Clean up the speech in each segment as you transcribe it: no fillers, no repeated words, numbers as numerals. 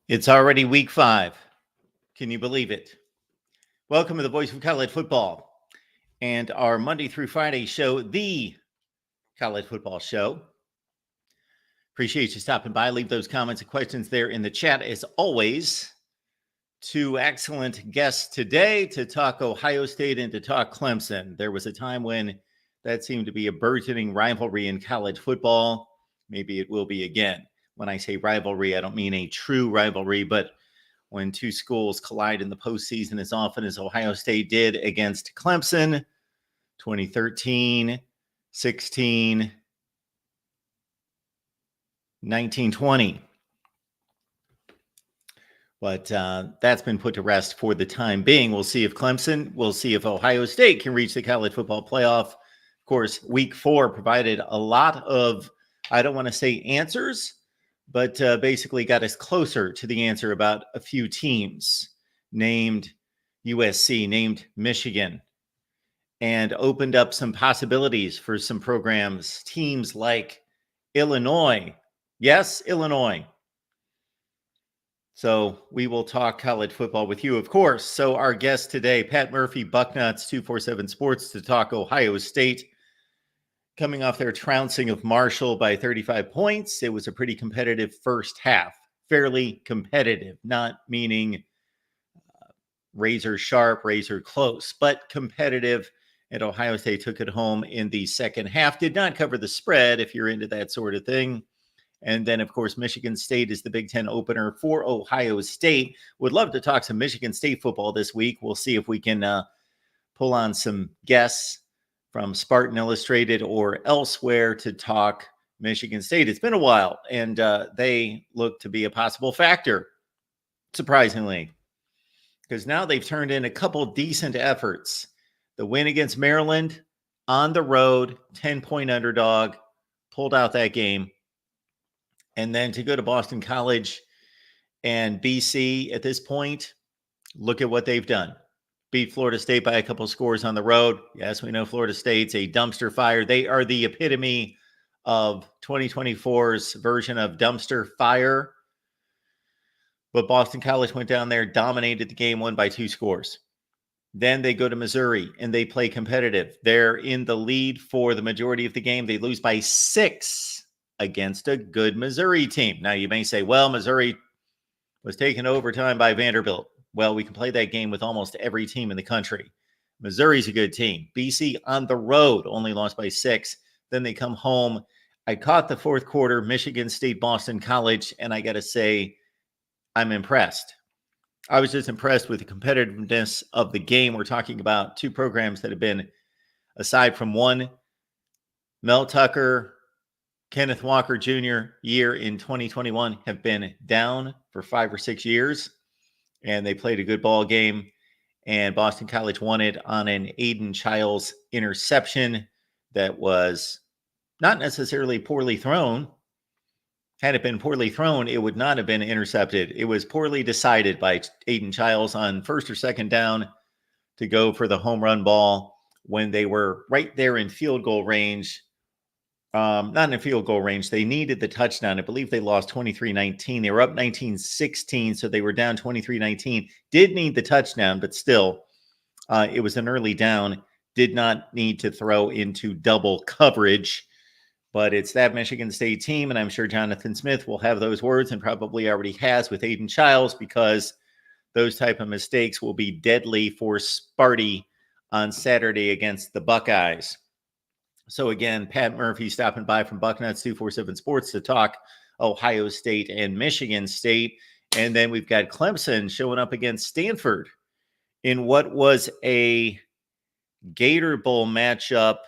It's already week 5. Can you believe it? Welcome to the Voice of College Football and our Monday through Friday show, the College Football Show. Appreciate you stopping by. Leave those comments and questions there in the chat. As always, 2 excellent guests today to talk Ohio State and to talk Clemson. There was a time when that seemed to be a burgeoning rivalry in college football. Maybe it will be again. When I say rivalry, I don't mean a true rivalry, but when 2 schools collide in the postseason as often as Ohio State did against Clemson, 2013, 16, 19, 20. But that's been put to rest for the time being. We'll see if Ohio State can reach the college football playoff. Of course, week 4 provided a lot of, I don't want to say answers, but basically got us closer to the answer about a few teams, named USC, named Michigan, and opened up some possibilities for some programs, teams like Illinois. Yes, Illinois. So we will talk college football with you, of course. So our guest today, Pat Murphy, Bucknuts 247 Sports, to talk Ohio State. Coming off their trouncing of Marshall by 35 points, it was a pretty competitive first half. Fairly competitive, not meaning razor sharp, razor close, but competitive. And Ohio State took it home in the second half. Did not cover the spread if you're into that sort of thing. And then, of course, Michigan State is the Big Ten opener for Ohio State. Would love to talk some Michigan State football this week. We'll see if we can pull on some guests from Spartan Illustrated or elsewhere to talk Michigan State. It's been a while, and they look to be a possible factor, surprisingly, because now they've turned in a couple decent efforts. The win against Maryland on the road, 10-point underdog, pulled out that game. And then to go to Boston College and BC at this point, look at what they've done. Beat Florida State by a couple scores on the road. Yes, we know Florida State's a dumpster fire. They are the epitome of 2024's version of dumpster fire. But Boston College went down there, dominated the game, won by 2 scores. Then they go to Missouri and they play competitive. They're in the lead for the majority of the game. They lose by 6 against a good Missouri team. Now you may say, well, Missouri was taken overtime by Vanderbilt. Well, we can play that game with almost every team in the country. Missouri's a good team. BC on the road only lost by 6. Then they come home. I caught the fourth quarter, Michigan State, Boston College, and I got to say, I'm impressed. I was just impressed with the competitiveness of the game. We're talking about 2 programs that have been, aside from one, Mel Tucker, Kenneth Walker Jr. year in 2021, have been down for 5 or 6 years, and they played a good ball game, and Boston College won it on an Aiden Childs interception that was not necessarily poorly thrown. Had it been poorly thrown, it would not have been intercepted. It was poorly decided by Aiden Childs on first or second down to go for the home run ball when they were right there in field goal range. Not in field goal range. They needed the touchdown. I believe they lost 23-19. They were up 19-16, so they were down 23-19. Did need the touchdown, but still, it was an early down. Did not need to throw into double coverage. But it's that Michigan State team, and I'm sure Jonathan Smith will have those words and probably already has with Aiden Childs, because those type of mistakes will be deadly for Sparty on Saturday against the Buckeyes. So again, Pat Murphy stopping by from Bucknuts 247 Sports to talk Ohio State and Michigan State. And then we've got Clemson showing up against Stanford in what was a Gator Bowl matchup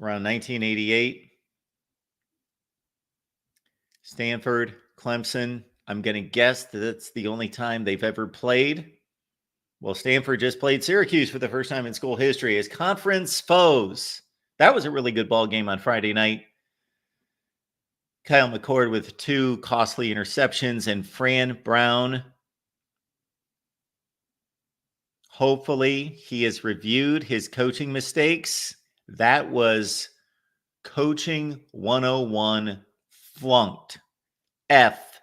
around 1988. Stanford, Clemson. I'm going to guess that that's the only time they've ever played. Well, Stanford just played Syracuse for the first time in school history as conference foes. That was a really good ball game on Friday night. Kyle McCord with 2 costly interceptions, and Fran Brown. Hopefully, he has reviewed his coaching mistakes. That was coaching 101 flunked. F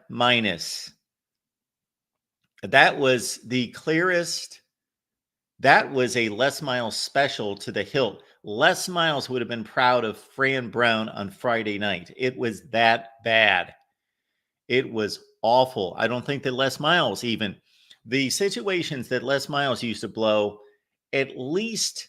minus. That was the clearest. That was a Les Miles special to the hilt. Les Miles would have been proud of Fran Brown on Friday night. It was that bad. It was awful. I don't think that Les Miles even, the situations that Les Miles used to blow, at least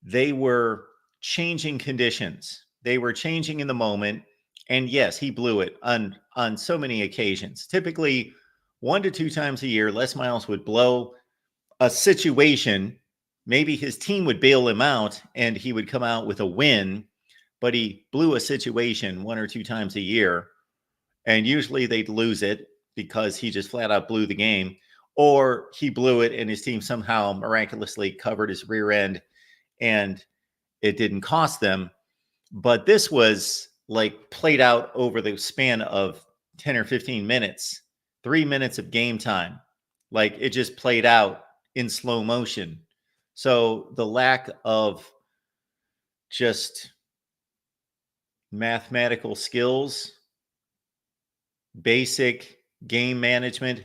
they were changing conditions. They were changing in the moment. And yes, he blew it on so many occasions. Typically, 1 to 2 times a year, Les Miles would blow a situation. Maybe his team would bail him out and he would come out with a win, but he blew a situation 1 or 2 times a year. And usually they'd lose it because he just flat out blew the game, or he blew it and his team somehow miraculously covered his rear end and it didn't cost them. But this was like played out over the span of 10 or 15 minutes, 3 minutes of game time. Like it just played out in slow motion. So the lack of just mathematical skills, basic game management.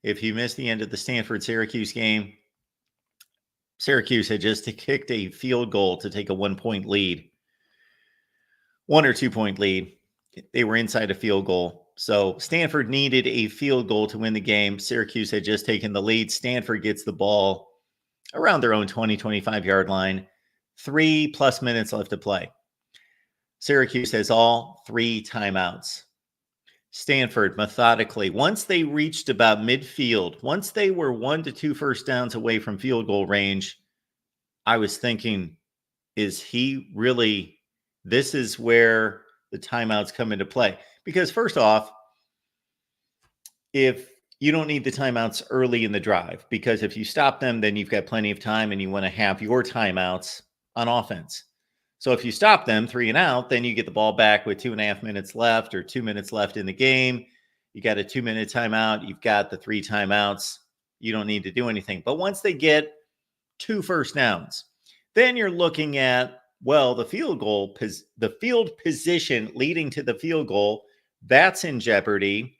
If you missed the end of the Stanford-Syracuse game, Syracuse had just kicked a field goal to take a 1-point lead, 1 or 2 point lead. They were inside a field goal. So Stanford needed a field goal to win the game. Syracuse had just taken the lead. Stanford gets the ball around their own 20, 25-yard line. 3+ minutes left to play. Syracuse has all 3 timeouts. Stanford methodically, once they reached about midfield, once they were 1 to 2 first downs away from field goal range, I was thinking, is he really, this is where the timeouts come into play? Because first off, if you don't need the timeouts early in the drive, because if you stop them, then you've got plenty of time and you want to have your timeouts on offense. So if you stop them 3 and out, then you get the ball back with 2.5 minutes left or 2 minutes left in the game. You got a 2-minute timeout. You've got the 3 timeouts. You don't need to do anything. But once they get 2 first downs, then you're looking at, well, the field position leading to the field goal, that's in jeopardy.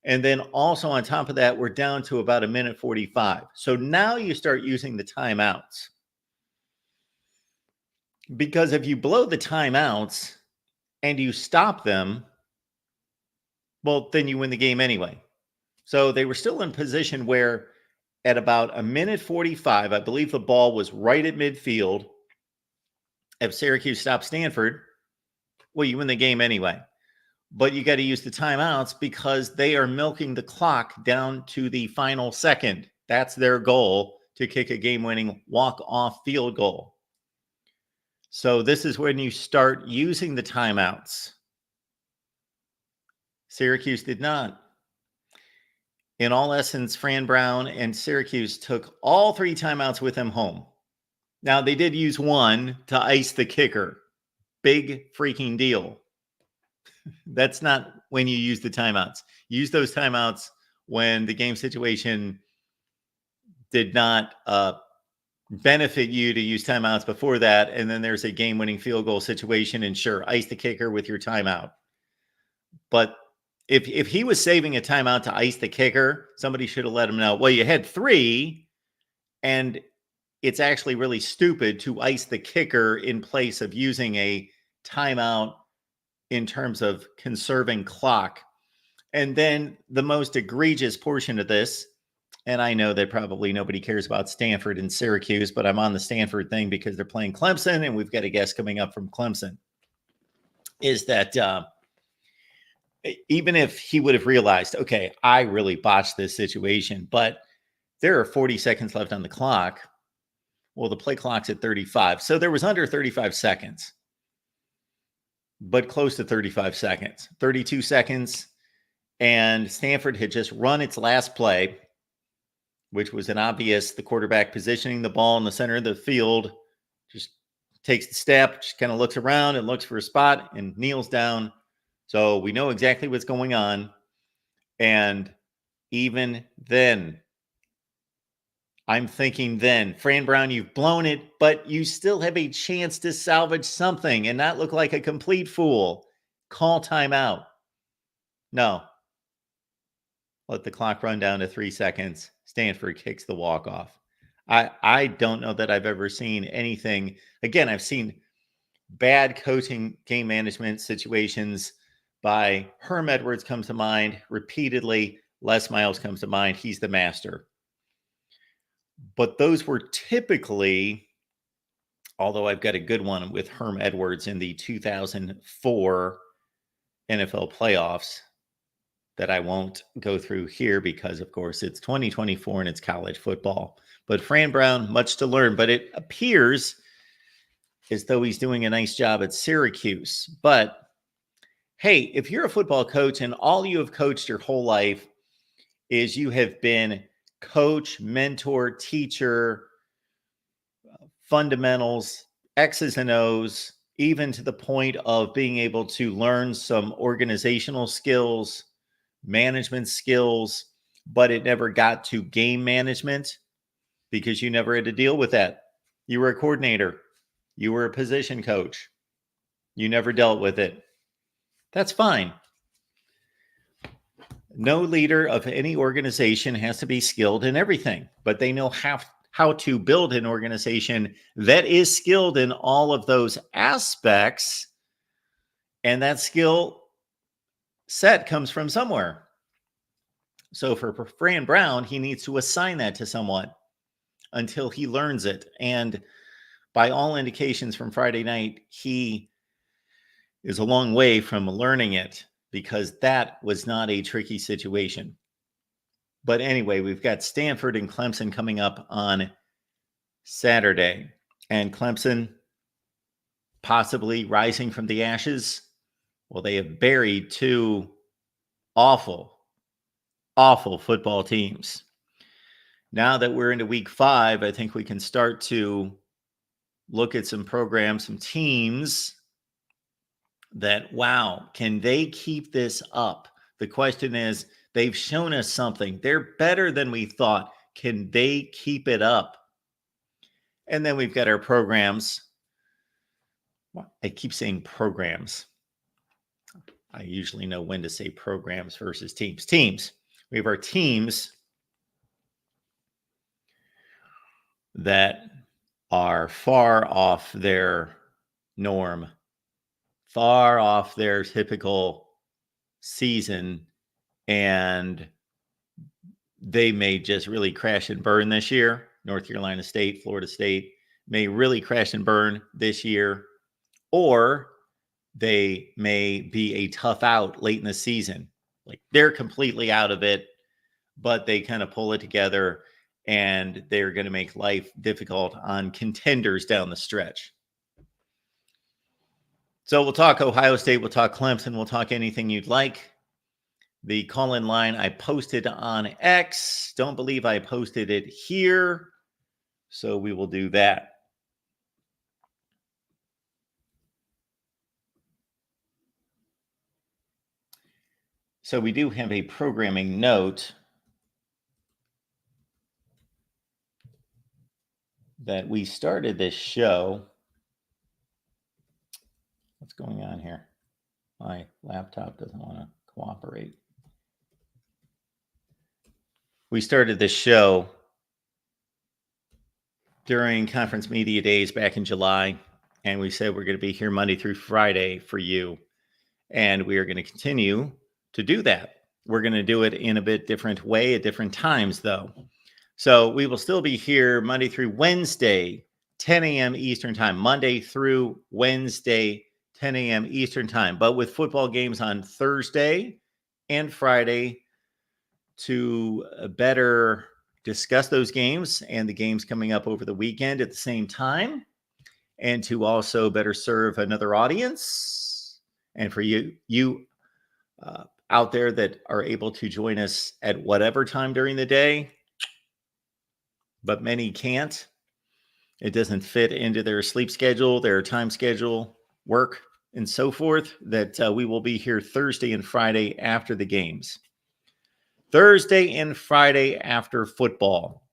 And then also on top of that, we're down to about 1:45. So now you start using the timeouts. Because if you blow the timeouts and you stop them, well, then you win the game anyway. So they were still in position where at about 1:45, I believe the ball was right at midfield. If Syracuse stopped Stanford, well, you win the game anyway. But you got to use the timeouts because they are milking the clock down to the final second. That's their goal, to kick a game-winning walk-off field goal. So this is when you start using the timeouts. Syracuse did not. In all essence, Fran Brown and Syracuse took all 3 timeouts with them home. Now, they did use one to ice the kicker. Big freaking deal. That's not when you use the timeouts. Use those timeouts when the game situation did not benefit you to use timeouts before that, and then there's a game-winning field goal situation, and sure, ice the kicker with your timeout. But if he was saving a timeout to ice the kicker, somebody should have let him know, well, you had 3, and it's actually really stupid to ice the kicker in place of using a timeout in terms of conserving clock. And then the most egregious portion of this, and I know that probably nobody cares about Stanford and Syracuse, but I'm on the Stanford thing because they're playing Clemson, and we've got a guest coming up from Clemson, is that even if he would have realized, okay, I really botched this situation, but there are 40 seconds left on the clock. Well, the play clock's at 35. So there was under 35 seconds, but close to 35 seconds, 32 seconds. And Stanford had just run its last play, which was an obvious, the quarterback positioning the ball in the center of the field, just takes the step, just kind of looks around and looks for a spot and kneels down. So we know exactly what's going on. And even then, I'm thinking then, Fran Brown, you've blown it, but you still have a chance to salvage something and not look like a complete fool. Call timeout. No. Let the clock run down to 3 seconds. Stanford kicks the walk-off. I don't know that I've ever seen anything. Again, I've seen bad coaching, game management situations by Herm Edwards comes to mind repeatedly. Les Miles comes to mind. He's the master. But those were typically, although I've got a good one with Herm Edwards in the 2004 NFL playoffs that I won't go through here because, of course, it's 2024 and it's college football. But Fran Brown, much to learn, but it appears as though he's doing a nice job at Syracuse. But hey, if you're a football coach and all you have coached your whole life is you have been coach, mentor, teacher, fundamentals, X's and O's, even to the point of being able to learn some organizational skills, management skills, but it never got to game management because you never had to deal with that. You were a coordinator. You were a position coach. You never dealt with it. That's fine. No leader of any organization has to be skilled in everything, but they know how to build an organization that is skilled in all of those aspects. And that skill set comes from somewhere. So for Fran Brown, he needs to assign that to someone until he learns it. And by all indications from Friday night, he is a long way from learning it because that was not a tricky situation. But anyway, we've got Stanford and Clemson coming up on Saturday. And Clemson possibly rising from the ashes. Well, they have buried two awful football teams. Now that we're into week 5, I think we can start to look at some programs, some teams that, wow, can they keep this up? The question is, they've shown us something. They're better than we thought. Can they keep it up? And then we've got our programs. I keep saying programs. I usually know when to say programs versus teams. Teams. We have our teams that are far off their norm, far off their typical season, and they may just really crash and burn this year. North Carolina State, Florida State may really crash and burn this year, or they may be a tough out late in the season. Like they're completely out of it, but they kind of pull it together and they're going to make life difficult on contenders down the stretch. So we'll talk Ohio State, we'll talk Clemson, we'll talk anything you'd like. The call-in line I posted on X. Don't believe I posted it here, so we will do that. So we do have a programming note that we started this show. What's going on here? My laptop doesn't want to cooperate. We started this show during conference media days back in July, and we said we're going to be here Monday through Friday for you. And we are going to continue to do that. We're going to do it in a bit different way at different times, though. So we will still be here Monday through Wednesday, 10 a.m. Eastern time, Monday through Wednesday, 10 a.m. Eastern time, but with football games on Thursday and Friday to better discuss those games and the games coming up over the weekend at the same time, and to also better serve another audience. And for you out there that are able to join us at whatever time during the day, but many can't. It doesn't fit into their sleep schedule, their time schedule, work, and so forth, that we will be here Thursday and Friday after the games. Thursday and Friday after football.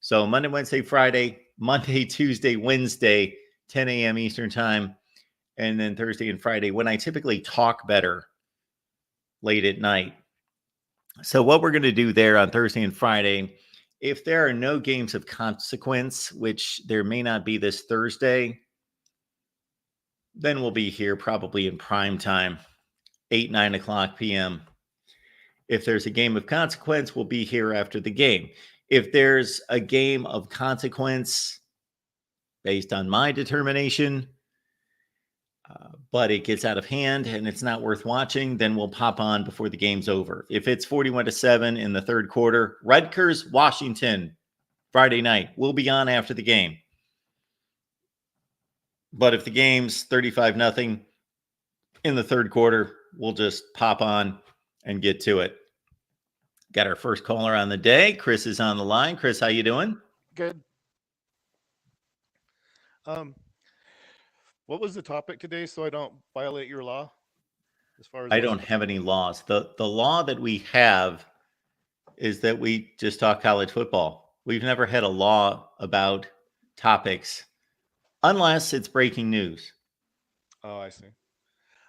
So Monday, Wednesday, Friday, Monday, Tuesday, Wednesday, 10 a.m. Eastern time, and then Thursday and Friday when I typically talk better late at night. So what we're going to do there on Thursday and Friday, if there are no games of consequence, which there may not be this Thursday, then we'll be here probably in prime time, 8, 9 o'clock p.m. If there's a game of consequence, we'll be here after the game. If there's a game of consequence based on my determination, but it gets out of hand and it's not worth watching, then we'll pop on before the game's over. If it's 41-7 in the third quarter, Rutgers, Washington, Friday night, we'll be on after the game. But if the game's 35-0 in the third quarter, we'll just pop on and get to it. Got our first caller on the day. Chris is on the line. Chris, how you doing? Good. Um, what was the topic today so I don't violate your law as far as I what's don't have any laws. The law that we have is that we just talk college football. We've never had a law about topics unless it's breaking news. Oh, I see.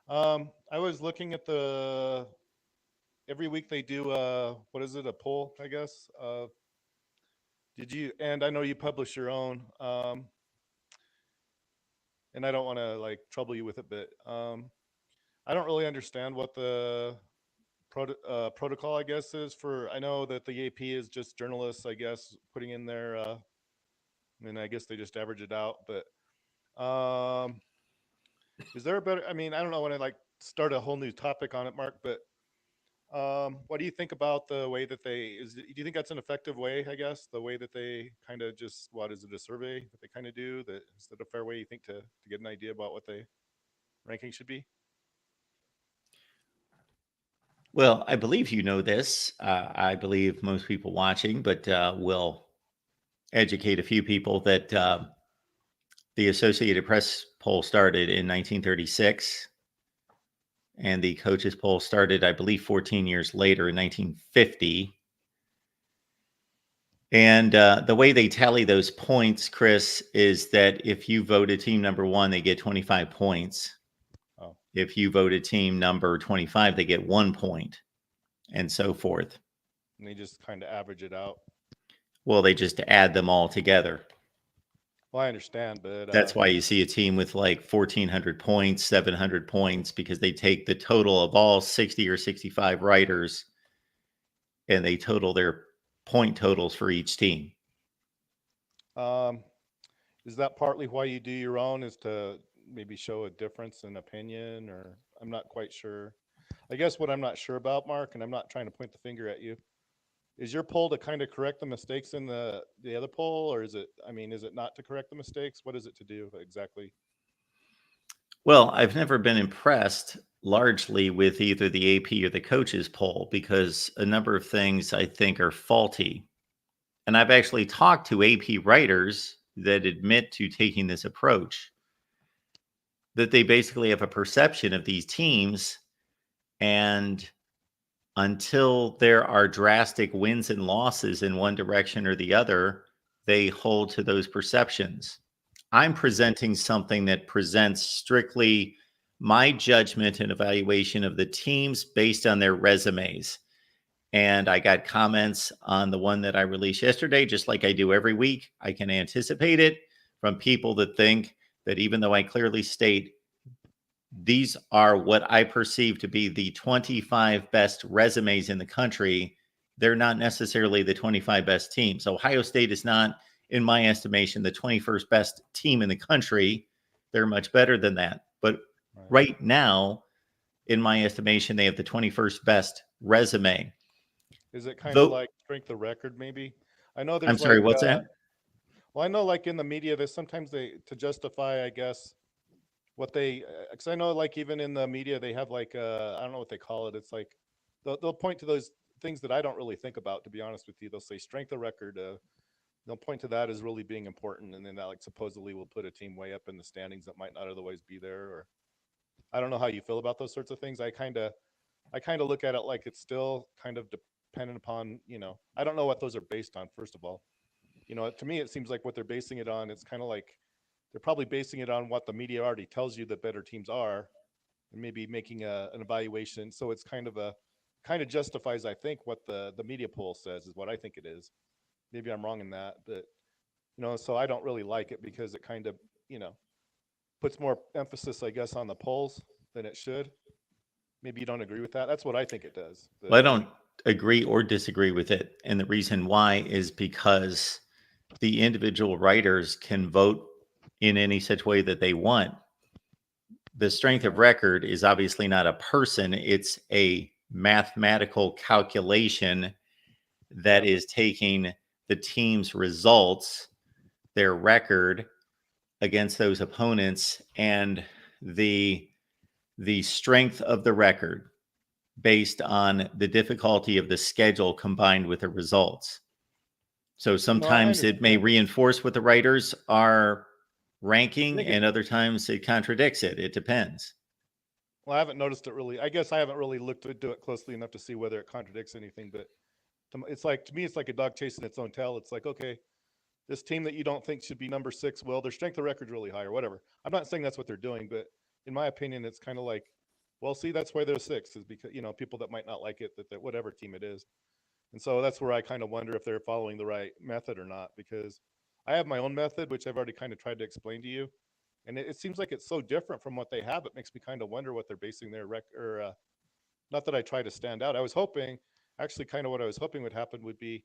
I was looking at the every week they do what is it, a poll, I guess. Did you and I know you publish your own and I don't want to like trouble you with it, but I don't really understand what the protocol, I guess, is for. I know that the AP is just journalists, I guess, putting in their. And I guess they just average it out. But is there a better? I mean, I don't know when I like start a whole new topic on it, Mark. But what do you think about the way that they is? Do you think that's an effective way? I guess the way that they kind of just what is it, a survey that they kind of do? That is that a fair way you think to get an idea about what the ranking should be? Well, I believe you know this. I believe most people watching, but we'll educate a few people that the Associated Press poll started in 1936, and the coaches poll started, I believe, 14 years later in 1950. And the way they tally those points, Chris, is that if you voted team number 1, they get 25 points. Oh, If you voted team number 25, they get 1 point, and so forth. and they just kind of average it out. Well, they just add them all together. Well, I understand, but That's why you see a team with like 1,400 points, 700 points, because they take the total of all 60 or 65 writers and they total their point totals for each team. um, is that partly why you do your own? Is to maybe show a difference in opinion, or I'm not quite sure. I guess what I'm not sure about, Mark, and I'm not trying to point the finger at you, is your poll to kind of correct the mistakes in the other poll, or is it? I mean, is it not to correct the mistakes? What is it to do exactly? Well, I've never been impressed largely with either the AP or the coaches poll because a number of things I think are faulty. And I've actually talked to AP writers that admit to taking this approach, that they basically have a perception of these teams, and until there are drastic wins and losses in one direction or the other, they hold to those perceptions. I'm presenting something that presents strictly my judgment and evaluation of the teams based on their resumes. And I got comments on the one that I released yesterday, just like I do every week. I can anticipate it from people that think that even though I clearly state these are what I perceive to be the 25 best resumes in the country, they're not necessarily the 25 best teams. Ohio State is not, in my estimation, the 21st best team in the country. They're much better than that. But Right. right now, in my estimation, they have the 21st best resume. Is it kind of Though, like strength of record? Maybe I know I'm there's sorry, like what's that? well, I know like in the media, there's sometimes they to justify, I guess, what they because I know like even in the media they have like I don't know what they call it. It's like they'll point to those things that I don't really think about, to be honest with you. They'll say strength of record. They'll point to that as really being important, and then that like supposedly will put a team way up in the standings that might not otherwise be there. Or I don't know how you feel about those sorts of things. I kind of look at it like it's still kind of dependent upon, I don't know what those are based on, first of all. To me, it seems like what they're basing it on, it's kind of like they're probably basing it on what the media already tells you that better teams are, and maybe making an evaluation. So it's kind of justifies, I think, what the media poll says is what I think it is. Maybe I'm wrong in that, but so I don't really like it because it kind of you know puts more emphasis, I guess, on the polls than it should. Maybe you don't agree with that. That's what I think it does. Well, But I don't agree or disagree with it. And the reason why is because the individual writers can vote in any such way that they want. The strength of record is obviously not a person, it's a mathematical calculation that yep. is taking the team's results, their record against those opponents, and the strength of the record based on the difficulty of the schedule combined with the results. So No, I sometimes it may understand. reinforce what the writers are I ranking, think it. and other times it contradicts it. It depends. Well, I haven't noticed it really. I guess I haven't really looked into it closely enough to see whether it contradicts anything. But it's like to me, it's like a dog chasing its own tail. It's like, okay, this team that you don't think should be number 6, well, their strength of record's really high or whatever. I'm not saying that's what they're doing, but in my opinion, it's kind of like, well, see, that's why they're 6 is because people that might not like it, that whatever team it is. And so that's where I kind of wonder if they're following the right method or not, because I have my own method, which I've already kind of tried to explain to you. And it seems like it's so different from what they have. It makes me kind of wonder what they're basing their not that I try to stand out. I was hoping, actually, kind of what I was hoping would happen would be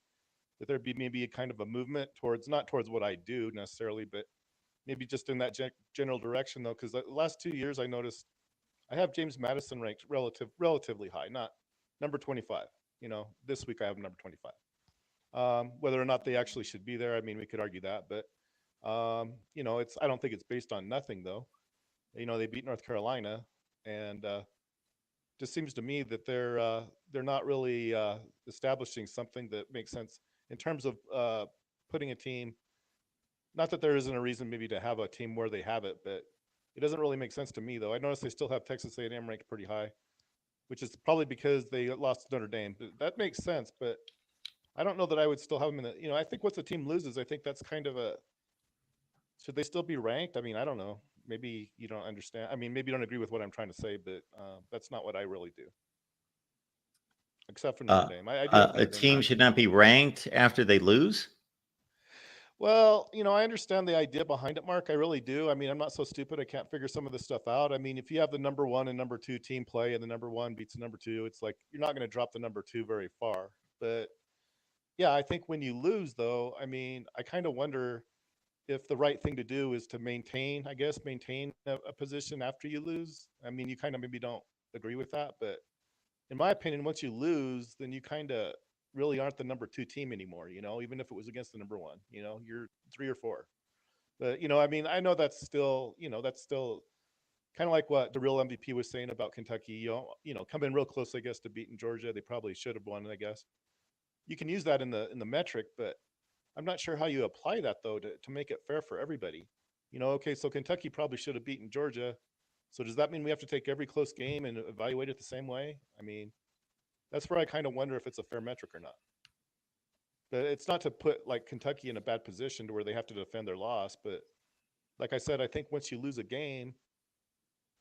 that there'd be maybe a kind of a movement towards, not towards what I do necessarily, but maybe just in that general direction, though. Because the last 2 years, I noticed I have James Madison ranked relatively high, not number 25. This week I have number 25. Whether or not they actually should be there, I mean, we could argue that, but it's I don't think it's based on nothing though. They beat North Carolina, and just seems to me that they're not really establishing something that makes sense in terms of putting a team. Not that there isn't a reason maybe to have a team where they have it, but it doesn't really make sense to me though. I noticed they still have Texas A&M ranked pretty high, which is probably because they lost to Notre Dame. That makes sense, but I don't know that I would still have them in the. I think once the team loses, I think that's kind of a. Should they still be ranked? I mean, I don't know. Maybe you don't understand. I mean, maybe you don't agree with what I'm trying to say, but that's not what I really do, except for Notre Uh, Dame. I do have a Notre Dame team ranked. should not be ranked after they lose. Well, I understand the idea behind it, Mark. I really do. I mean, I'm not so stupid. I can't figure some of this stuff out. I mean, if you have the number 1 and number 2 team play and the number 1 beats the number 2, it's like you're not going to drop the number 2 very far. But yeah, I think when you lose, though, I mean, I kind of wonder if the right thing to do is to maintain, I guess, maintain a position after you lose. I mean, you kind of maybe don't agree with that, but in my opinion, once you lose, then you kind of really aren't the number 2 team anymore. Even if it was against the number 1, you're 3 or 4. But I mean, I know that's still kind of like what the real MVP was saying about Kentucky. Come in real close, I guess, to beating Georgia. They probably should have won, I guess. You can use that in the metric, but I'm not sure how you apply that though to make it fair for everybody. Okay, so Kentucky probably should have beaten Georgia. So does that mean we have to take every close game and evaluate it the same way? I mean, that's where I kind of wonder if it's a fair metric or not. But it's not to put like Kentucky in a bad position to where they have to defend their loss. But like I said, I think once you lose a game,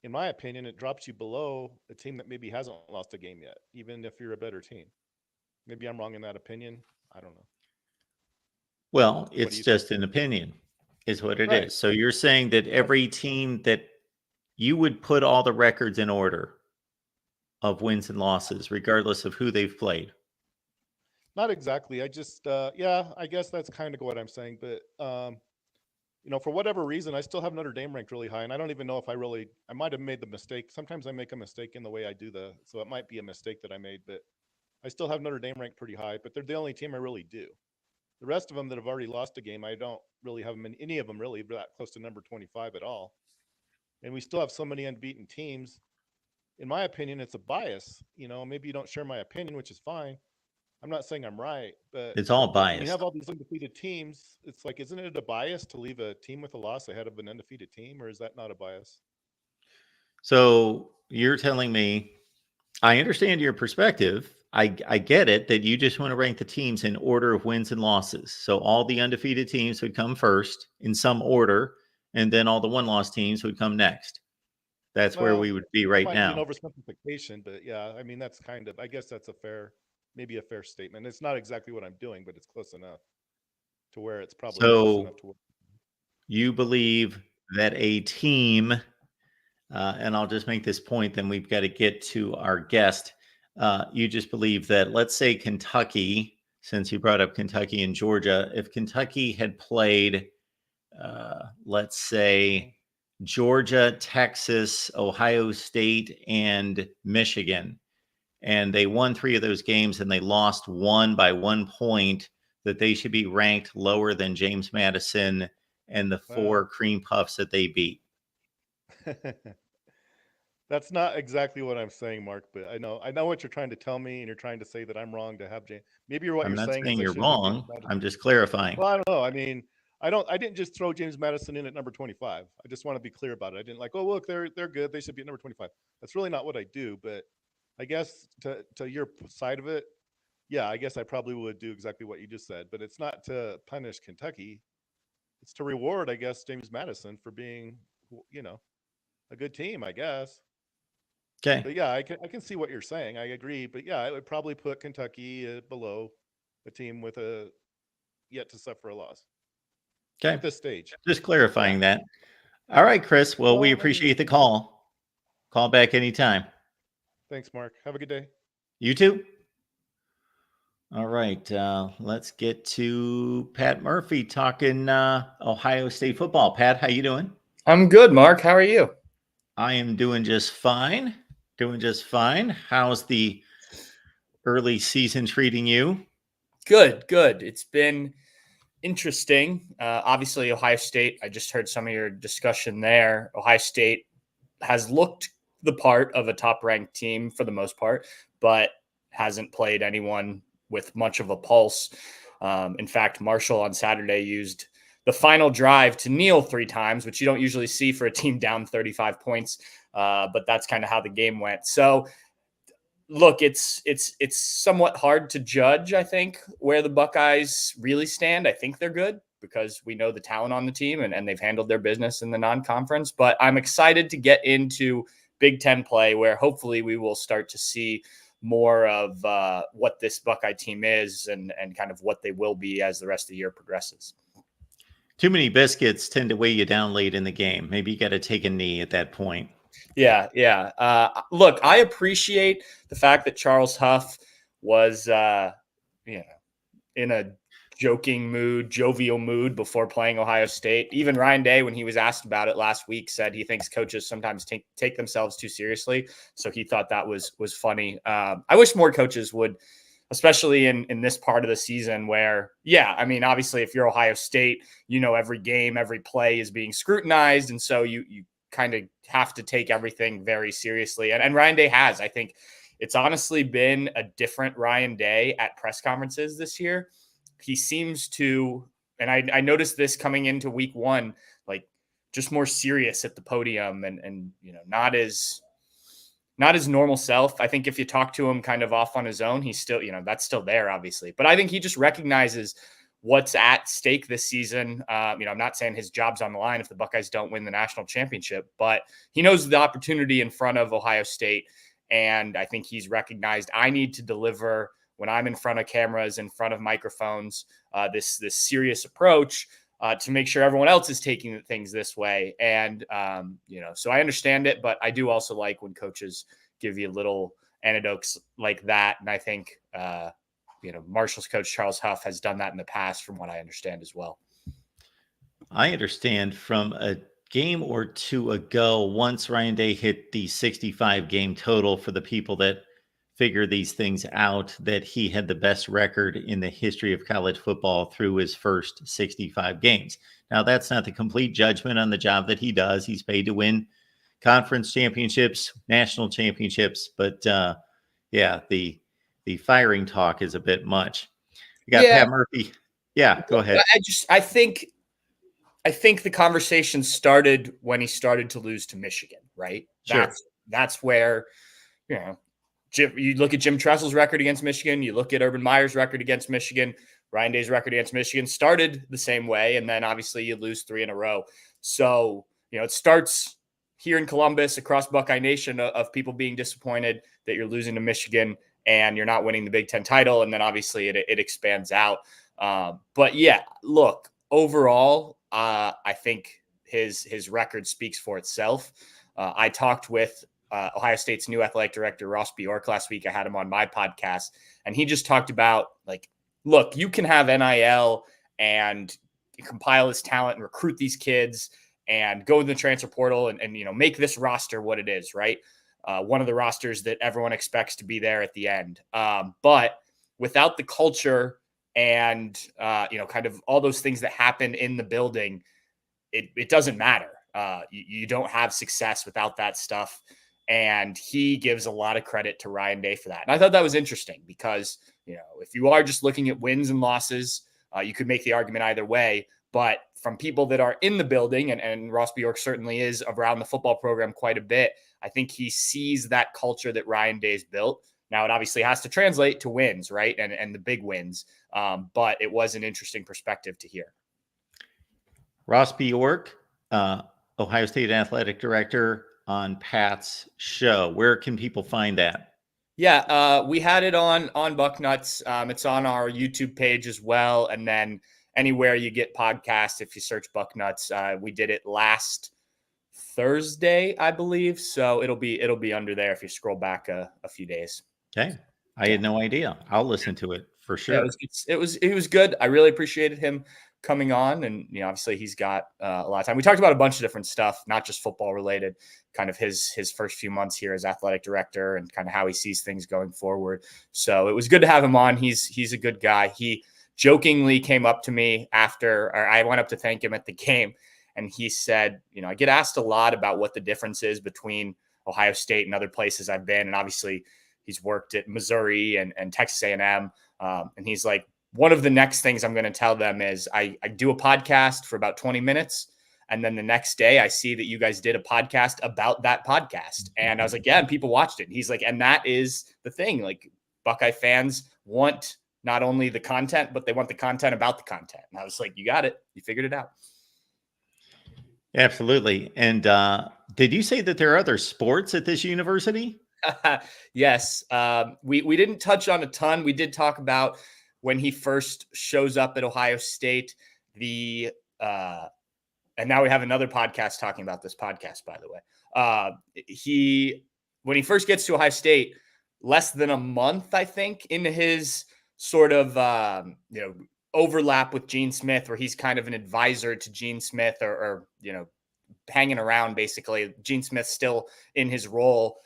in my opinion, it drops you below a team that maybe hasn't lost a game yet, even if you're a better team. Maybe I'm wrong in that opinion. I don't know. Well, What do it's you think? just an opinion, is what it Right. is. So you're saying that Right. every team that you would put all the records in order of wins and losses, regardless of who they've played. Not exactly. I just, yeah, I guess that's kind of what I'm saying. But, for whatever reason, I still have Notre Dame ranked really high. And I don't even know if I might have made the mistake. Sometimes I make a mistake in the way I do so it might be a mistake that I made, but I still have Notre Dame ranked pretty high, but they're the only team I really do. The rest of them that have already lost a game, I don't really have them in any of them really that close to number 25 at all. And we still have so many unbeaten teams. In my opinion, it's a bias. Maybe you don't share my opinion, which is fine. I'm not saying I'm right, but It's all when you have biased. all these undefeated teams, it's like, isn't it a bias to leave a team with a loss ahead of an undefeated team, or is that not a bias? So you're telling me, I understand your perspective, I get it that you just want to rank the teams in order of wins and losses. So all the undefeated teams would come first in some order, and then all the one-loss teams would come next. That's where we Well, would be that right might be an now. oversimplification, but yeah, I mean that's kind of. I guess that's maybe a fair statement. It's not exactly what I'm doing, but it's close enough to where it's probably close enough So to. you believe that a team, and I'll just make this point, then we've got to get to our guest. You just believe that, let's say Kentucky, since you brought up Kentucky and Georgia, if Kentucky had played, let's say, Georgia, Texas, Ohio State, and Michigan, and they won 3 of those games and they lost one by 1 point, that they should be ranked lower than James Madison and the 4 Well, cream puffs that they beat. that's not exactly what I'm saying, Mark. But I know what you're trying to tell me, and you're trying to say that I'm wrong to have James. Maybe what I'm you're not saying is saying I you're shouldn't have James wrong. Madison. I'm just clarifying. Well, I don't know. I mean, I don't. I didn't just throw James Madison in at number 25. I just want to be clear about it. I didn't like, oh look, they're good. They should be at number 25. That's really not what I do. But I guess to your side of it, yeah, I guess I probably would do exactly what you just said. But it's not to punish Kentucky. It's to reward, I guess, James Madison for being, you know, a good team. I guess. Okay. But yeah, I can see what you're saying. I agree. But yeah, I would probably put Kentucky below a team with a yet to suffer a loss at Okay. this stage. Just Yeah. clarifying that. All right, Chris. Well, we Well, I mean, appreciate the call. Call back anytime. thanks, Mark. Have a good day. You too. All right. Let's get to Pat Murphy talking Ohio State football. Pat, how you doing? I'm good, Mark. How are you? I am doing just fine. Doing just fine. How's the early season treating you? Good, good. It's been interesting. Obviously, Ohio State, I just heard some of your discussion there. Ohio State has looked the part of a top ranked team for the most part, but hasn't played anyone with much of a pulse. In fact, Marshall on Saturday used the final drive to kneel 3 times, which you don't usually see for a team down 35 points. But that's kind of how the game went. So, look, it's somewhat hard to judge, I think, where the Buckeyes really stand. I think they're good because we know the talent on the team and they've handled their business in the non-conference. But I'm excited to get into Big Ten play, where hopefully we will start to see more of what this Buckeye team is and kind of what they will be as the rest of the year progresses. Too many biscuits tend to weigh you down late in the game. Maybe you got to take a knee at that point. Yeah, yeah. Look, I appreciate the fact that Charles Huff was, in a jovial mood before playing Ohio State. Even Ryan Day, when he was asked about it last week, said he thinks coaches sometimes take themselves too seriously. So he thought that was funny. I wish more coaches would, especially in this part of the season where, yeah, I mean, obviously if you're Ohio State, every game, every play is being scrutinized. And so you kind of have to take everything very seriously. And Ryan Day has. I think it's honestly been a different Ryan Day at press conferences this year. He seems to, and I noticed this coming into week 1, like just more serious at the podium and not as normal self. I think if you talk to him kind of off on his own, he's still, that's still there, obviously. But I think he just recognizes what's at stake this season. I'm not saying his job's on the line if the Buckeyes don't win the national championship, but he knows the opportunity in front of Ohio State. And I think he's recognized I need to deliver when I'm in front of cameras, in front of microphones, this serious approach to make sure everyone else is taking things this way. And, so I understand it, but I do also like when coaches give you little anecdotes like that. And I think, Marshall's coach, Charles Huff, has done that in the past, from what I understand as well. I understand from a game or two ago, once Ryan Day hit the 65 game total, for the people that figure these things out, that he had the best record in the history of college football through his first 65 games. Now, that's not the complete judgment on the job that he does. He's paid to win conference championships, national championships, but the firing talk is a bit much. You got Pat Murphy. Yeah, go ahead. I think the conversation started when he started to lose to Michigan, right? Sure. That's where, You look at Jim Tressel's record against Michigan, you look at Urban Meyer's record against Michigan, Ryan Day's record against Michigan started the same way, and then obviously you lose 3 in a row. So, it starts here in Columbus, across Buckeye Nation, of people being disappointed that you're losing to Michigan and you're not winning the Big Ten title, and then obviously it expands out. But yeah, look, overall, I think his record speaks for itself. I talked with Ohio State's new athletic director, Ross Bjork, last week. I had him on my podcast, and he just talked about, like, look, you can have NIL and compile this talent and recruit these kids and go to the transfer portal and make this roster what it is, right? One of the rosters that everyone expects to be there at the end. But without the culture and, kind of all those things that happen in the building, it doesn't matter. You don't have success without that stuff. And he gives a lot of credit to Ryan Day for that. And I thought that was interesting because, if you are just looking at wins and losses, you could make the argument either way. But from people that are in the building, and Ross Bjork certainly is around the football program quite a bit, I think he sees that culture that Ryan Day's built. Now, it obviously has to translate to wins, right? And the big wins. But it was an interesting perspective to hear. Ross Bjork, Ohio State Athletic Director, on Pat's show. Where can people find that? Yeah, we had it on Bucknuts. It's on our YouTube page as well. And then anywhere you get podcasts, if you search Bucknuts, we did it last Thursday, I believe. So it'll be under there if you scroll back a few days. Okay. I had no idea. I'll listen to it for sure. Yeah, it was good. I really appreciated him coming on, and obviously he's got a lot of time. We talked about a bunch of different stuff, not just football related, kind of his first few months here as athletic director and kind of how he sees things going forward. So it was good to have him on. He's a good guy. He jokingly came up to me after, or I went up to thank him at the game, and he said, I get asked a lot about what the difference is between Ohio State and other places I've been, and obviously he's worked at Missouri and Texas A&M, and he's like, one of the next things I'm going to tell them is I do a podcast for about 20 minutes. And then the next day I see that you guys did a podcast about that podcast. And I was like, yeah, and people watched it. And he's like, and that is the thing. Like, Buckeye fans want not only the content, but they want the content about the content. And I was like, you got it. You figured it out. Absolutely. And did you say that there are other sports at this university? Yes. We didn't touch on a ton. We did talk about when he first shows up at Ohio State, and now we have another podcast talking about this podcast, by the way. When he first gets to Ohio State, less than a month, I think, into his sort of, overlap with Gene Smith, where he's kind of an advisor to Gene Smith or hanging around, basically. Gene Smith's still in his role.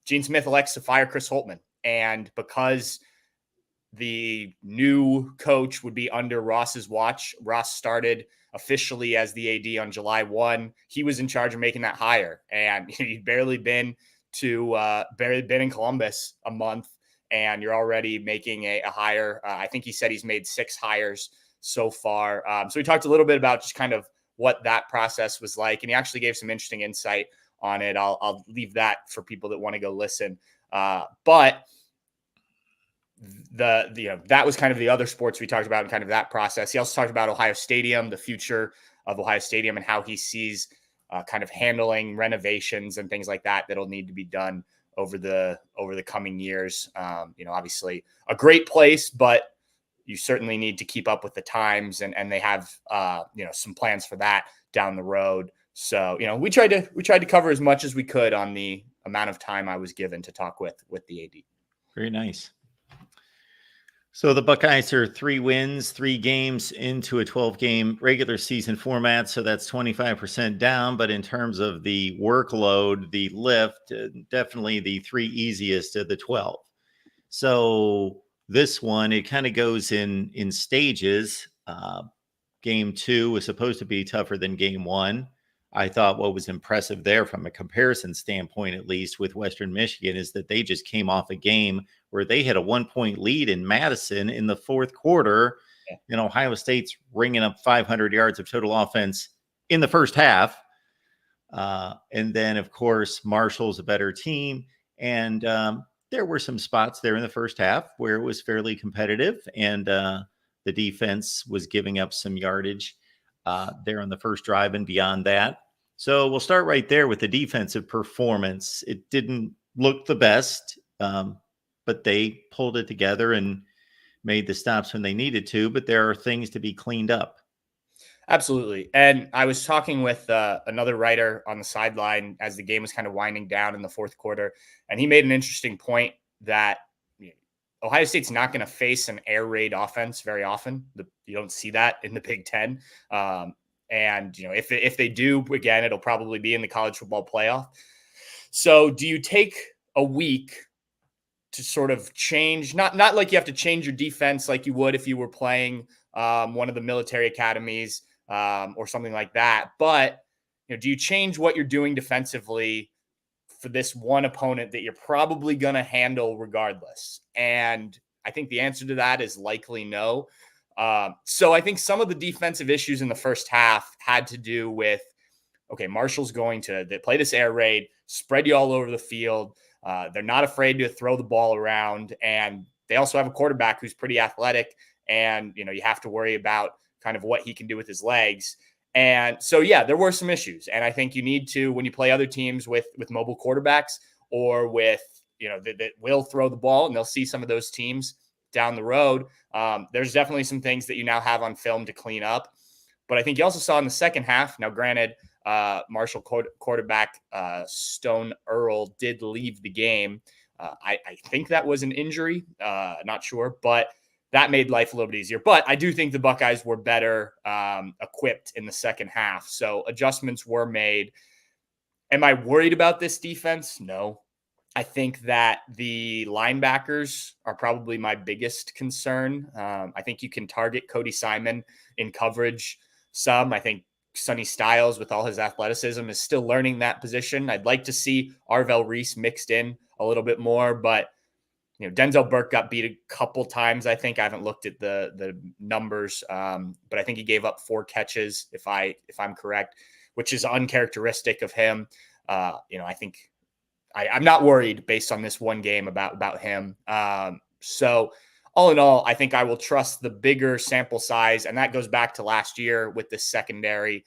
Gene Smith elects to fire Chris Holtmann. And because the new coach would be under Ross's watch, Ross started officially as the AD on July 1. He was in charge of making that hire, and he'd barely been in Columbus a month, and you're already making a hire. I think he said he's made 6 hires so far. So we talked a little bit about just kind of what that process was like, and he actually gave some interesting insight on it. I'll leave that for people that want to go listen. But that was kind of the other sports we talked about and kind of that process. He also talked about Ohio Stadium, the future of Ohio Stadium, and how he sees kind of handling renovations and things like that that'll need to be done over the coming years. Obviously a great place, but you certainly need to keep up with the times, and they have some plans for that down the road. So we tried to cover as much as we could on the amount of time I was given to talk with the AD. Very nice. So the Buckeyes are 3 wins, 3 games into a 12-game regular season format. So that's 25% down. But in terms of the workload, the lift, definitely the 3 easiest of the 12. So this one, it kind of goes in stages. Game 2 was supposed to be tougher than game 1. I thought what was impressive there from a comparison standpoint, at least with Western Michigan, is that they just came off a game where they had a 1-point lead in Madison in the 4th quarter. Yeah. And Ohio State's ringing up 500 yards of total offense in the first half. And then, of course, Marshall's a better team. And there were some spots there in the first half where it was fairly competitive, and the defense was giving up some yardage there on the first drive and beyond that. So we'll start right there with the defensive performance. It didn't look the best, but they pulled it together and made the stops when they needed to. But there are things to be cleaned up. Absolutely. And I was talking with another writer on the sideline as the game was kind of winding down in the fourth quarter. And he made an interesting point that Ohio State's not going to face an air raid offense very often. You don't see that in the Big Ten. And, if they do, again, it'll probably be in the college football playoff. So do you take a week to sort of change, not like you have to change your defense like you would if you were playing one of the military academies or something like that. But, do you change what you're doing defensively for this one opponent that you're probably going to handle regardless? And I think the answer to that is likely no. So I think some of the defensive issues in the first half had to do with, okay, Marshall's going to play this air raid, spread you all over the field. They're not afraid to throw the ball around. And they also have a quarterback who's pretty athletic. And, you have to worry about kind of what he can do with his legs. And so, yeah, there were some issues. And I think you need to, when you play other teams with mobile quarterbacks or with, that will throw the ball, and they'll see some of those teams down the road. There's definitely some things that you now have on film to clean up. But I think you also saw in the second half, now granted, Marshall quarterback Stone Earl did leave the game. I think that was an injury, not sure, but that made life a little bit easier. But I do think the Buckeyes were better equipped in the second half. So adjustments were made. Am I worried about this defense? No. I think that the linebackers are probably my biggest concern. I think you can target Cody Simon in coverage some. I think Sonny Styles, with all his athleticism, is still learning that position. I'd like to see Arvell Reese mixed in a little bit more, but Denzel Burke got beat a couple times. I think I haven't looked at the numbers, but I think he gave up 4 catches, if I'm correct, which is uncharacteristic of him. I think I'm not worried based on this one game about him. So all in all, I think I will trust the bigger sample size, and that goes back to last year with the secondary,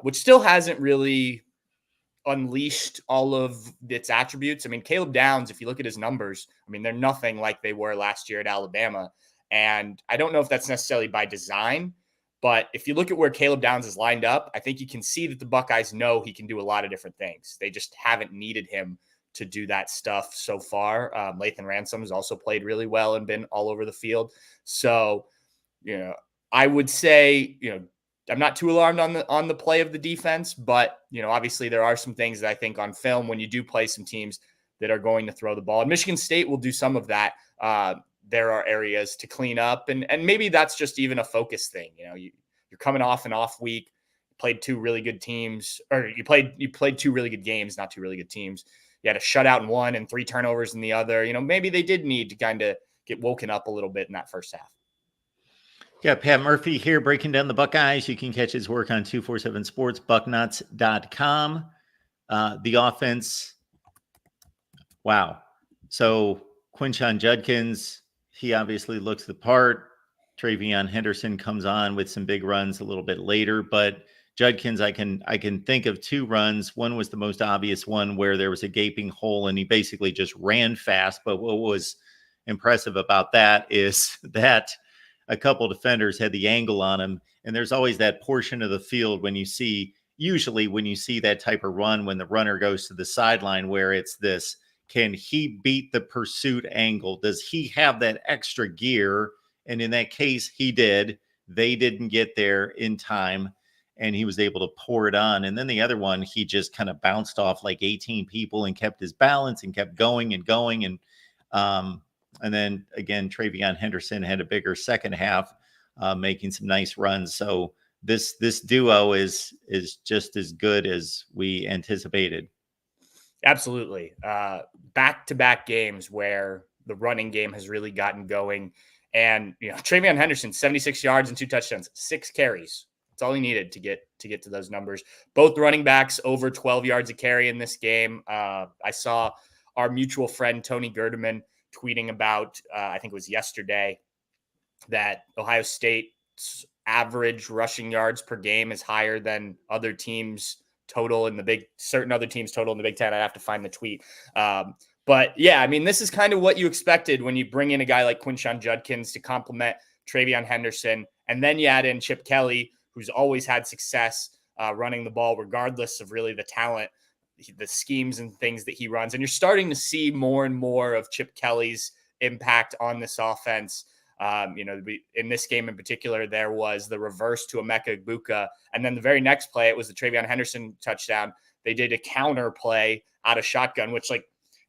which still hasn't really unleashed all of its attributes. I mean, Caleb Downs, if you look at his numbers, they're nothing like they were last year at Alabama. And I don't know if that's necessarily by design, but if you look at where Caleb Downs is lined up, I think you can see that the Buckeyes know he can do a lot of different things. They just haven't needed him to do that stuff so far. Lathan Ransom has also played really well and been all over the field. So, I would say, I'm not too alarmed on the play of the defense, but obviously there are some things that I think on film, when you do play some teams that are going to throw the ball, and Michigan State will do some of that. There are areas to clean up, and maybe that's just even a focus thing. You're coming off an off week, played 2 really good teams, or you played 2 really good games, not 2 really good teams. You had a shutout in one and 3 turnovers in the other. Maybe they did need to kind of get woken up a little bit in that first half. Yeah, Pat Murphy here breaking down the Buckeyes. You can catch his work on 247sports, bucknuts.com. The offense, wow. So Quinshon Judkins, he obviously looks the part. Travion Henderson comes on with some big runs a little bit later, but Judkins, I can think of 2 runs. One was the most obvious one where there was a gaping hole and he basically just ran fast. But what was impressive about that is that a couple defenders had the angle on him. And there's always that portion of the field usually when you see that type of run, when the runner goes to the sideline, where it's this, can he beat the pursuit angle? Does he have that extra gear? And in that case, he did. They didn't get there in time, and he was able to pour it on. And then the other one, he just kind of bounced off like 18 people and kept his balance and kept going and going. And then again, Travion Henderson had a bigger second half, making some nice runs. So this duo is just as good as we anticipated. Absolutely. Back-to-back games where the running game has really gotten going. And, Travion Henderson, 76 yards and 2 touchdowns, 6 carries. That's all he needed to get to those numbers. Both running backs over 12 yards a carry in this game. I saw our mutual friend Tony Gerdeman tweeting about, I think it was yesterday, that Ohio State's average rushing yards per game is higher than other teams total in the certain other teams total in the Big Ten. I'd have to find the tweet. But yeah, I mean, this is kind of what you expected when you bring in a guy like Quinshon Judkins to complement Travion Henderson. And then you add in Chip Kelly, who's always had success running the ball, regardless of really the talent, the schemes and things that he runs. And you're starting to see more and more of Chip Kelly's impact on this offense. In this game in particular, there was the reverse to Emeka Egbuka. And then the very next play, it was the Travion Henderson touchdown. They did a counter play out of shotgun, which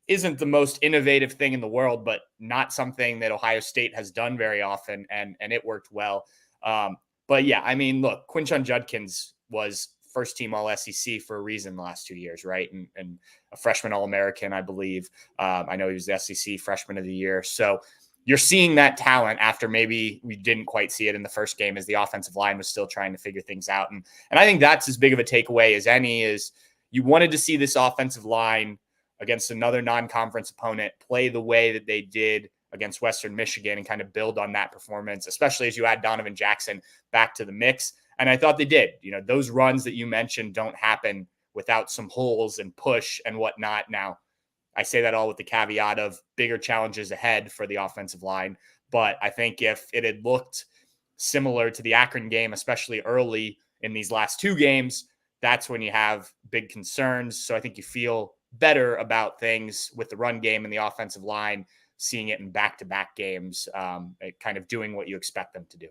isn't the most innovative thing in the world, but not something that Ohio State has done very often. And it worked well. But yeah, I mean, look, Quinshon Judkins was first team all SEC for a reason the last 2 years, right? And a freshman All-American, I believe. I know he was the SEC freshman of the year. So you're seeing that talent after maybe we didn't quite see it in the first game as the offensive line was still trying to figure things out. And I think that's as big of a takeaway as any is you wanted to see this offensive line against another non-conference opponent play the way that they did against Western Michigan and kind of build on that performance, especially as you add Donovan Jackson back to the mix. And I thought they did. Those runs that you mentioned don't happen without some holes and push and whatnot. Now, I say that all with the caveat of bigger challenges ahead for the offensive line. But I think if it had looked similar to the Akron game, especially early in these last two games, that's when you have big concerns. So I think you feel better about things with the run game and the offensive line, seeing it in back-to-back games, kind of doing what you expect them to do.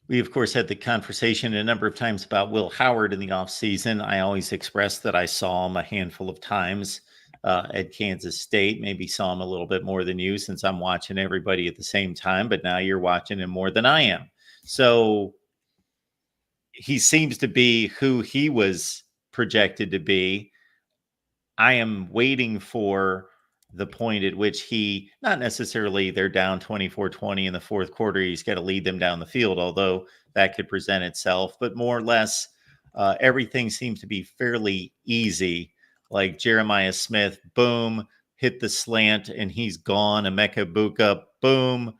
We, of course, had the conversation a number of times about Will Howard in the offseason. I always expressed that I saw him a handful of times at Kansas State, maybe saw him a little bit more than you since I'm watching everybody at the same time, but now you're watching him more than I am. So he seems to be who he was projected to be. I am waiting for the point at which he, not necessarily they're down 24-20 in the fourth quarter, he's got to lead them down the field, although that could present itself, but more or less everything seems to be fairly easy. Like Jeremiah Smith, boom, hit the slant and he's gone. Emeka Egbuka, boom,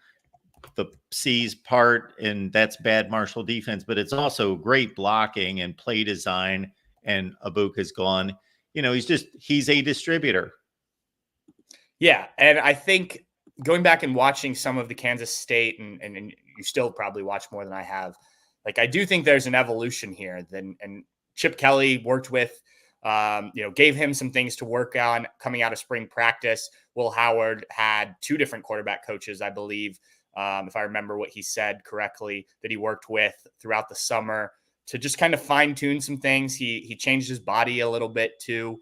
the C's part, and that's bad Marshall defense, but it's also great blocking and play design, and Egbuka's gone. He's a distributor. Yeah, and I think going back and watching some of the Kansas State, and you still probably watch more than I have, I do think there's an evolution here. And Chip Kelly worked with, gave him some things to work on coming out of spring practice. Will Howard had two different quarterback coaches, I believe, if I remember what he said correctly, that he worked with throughout the summer to just kind of fine-tune some things. He changed his body a little bit too.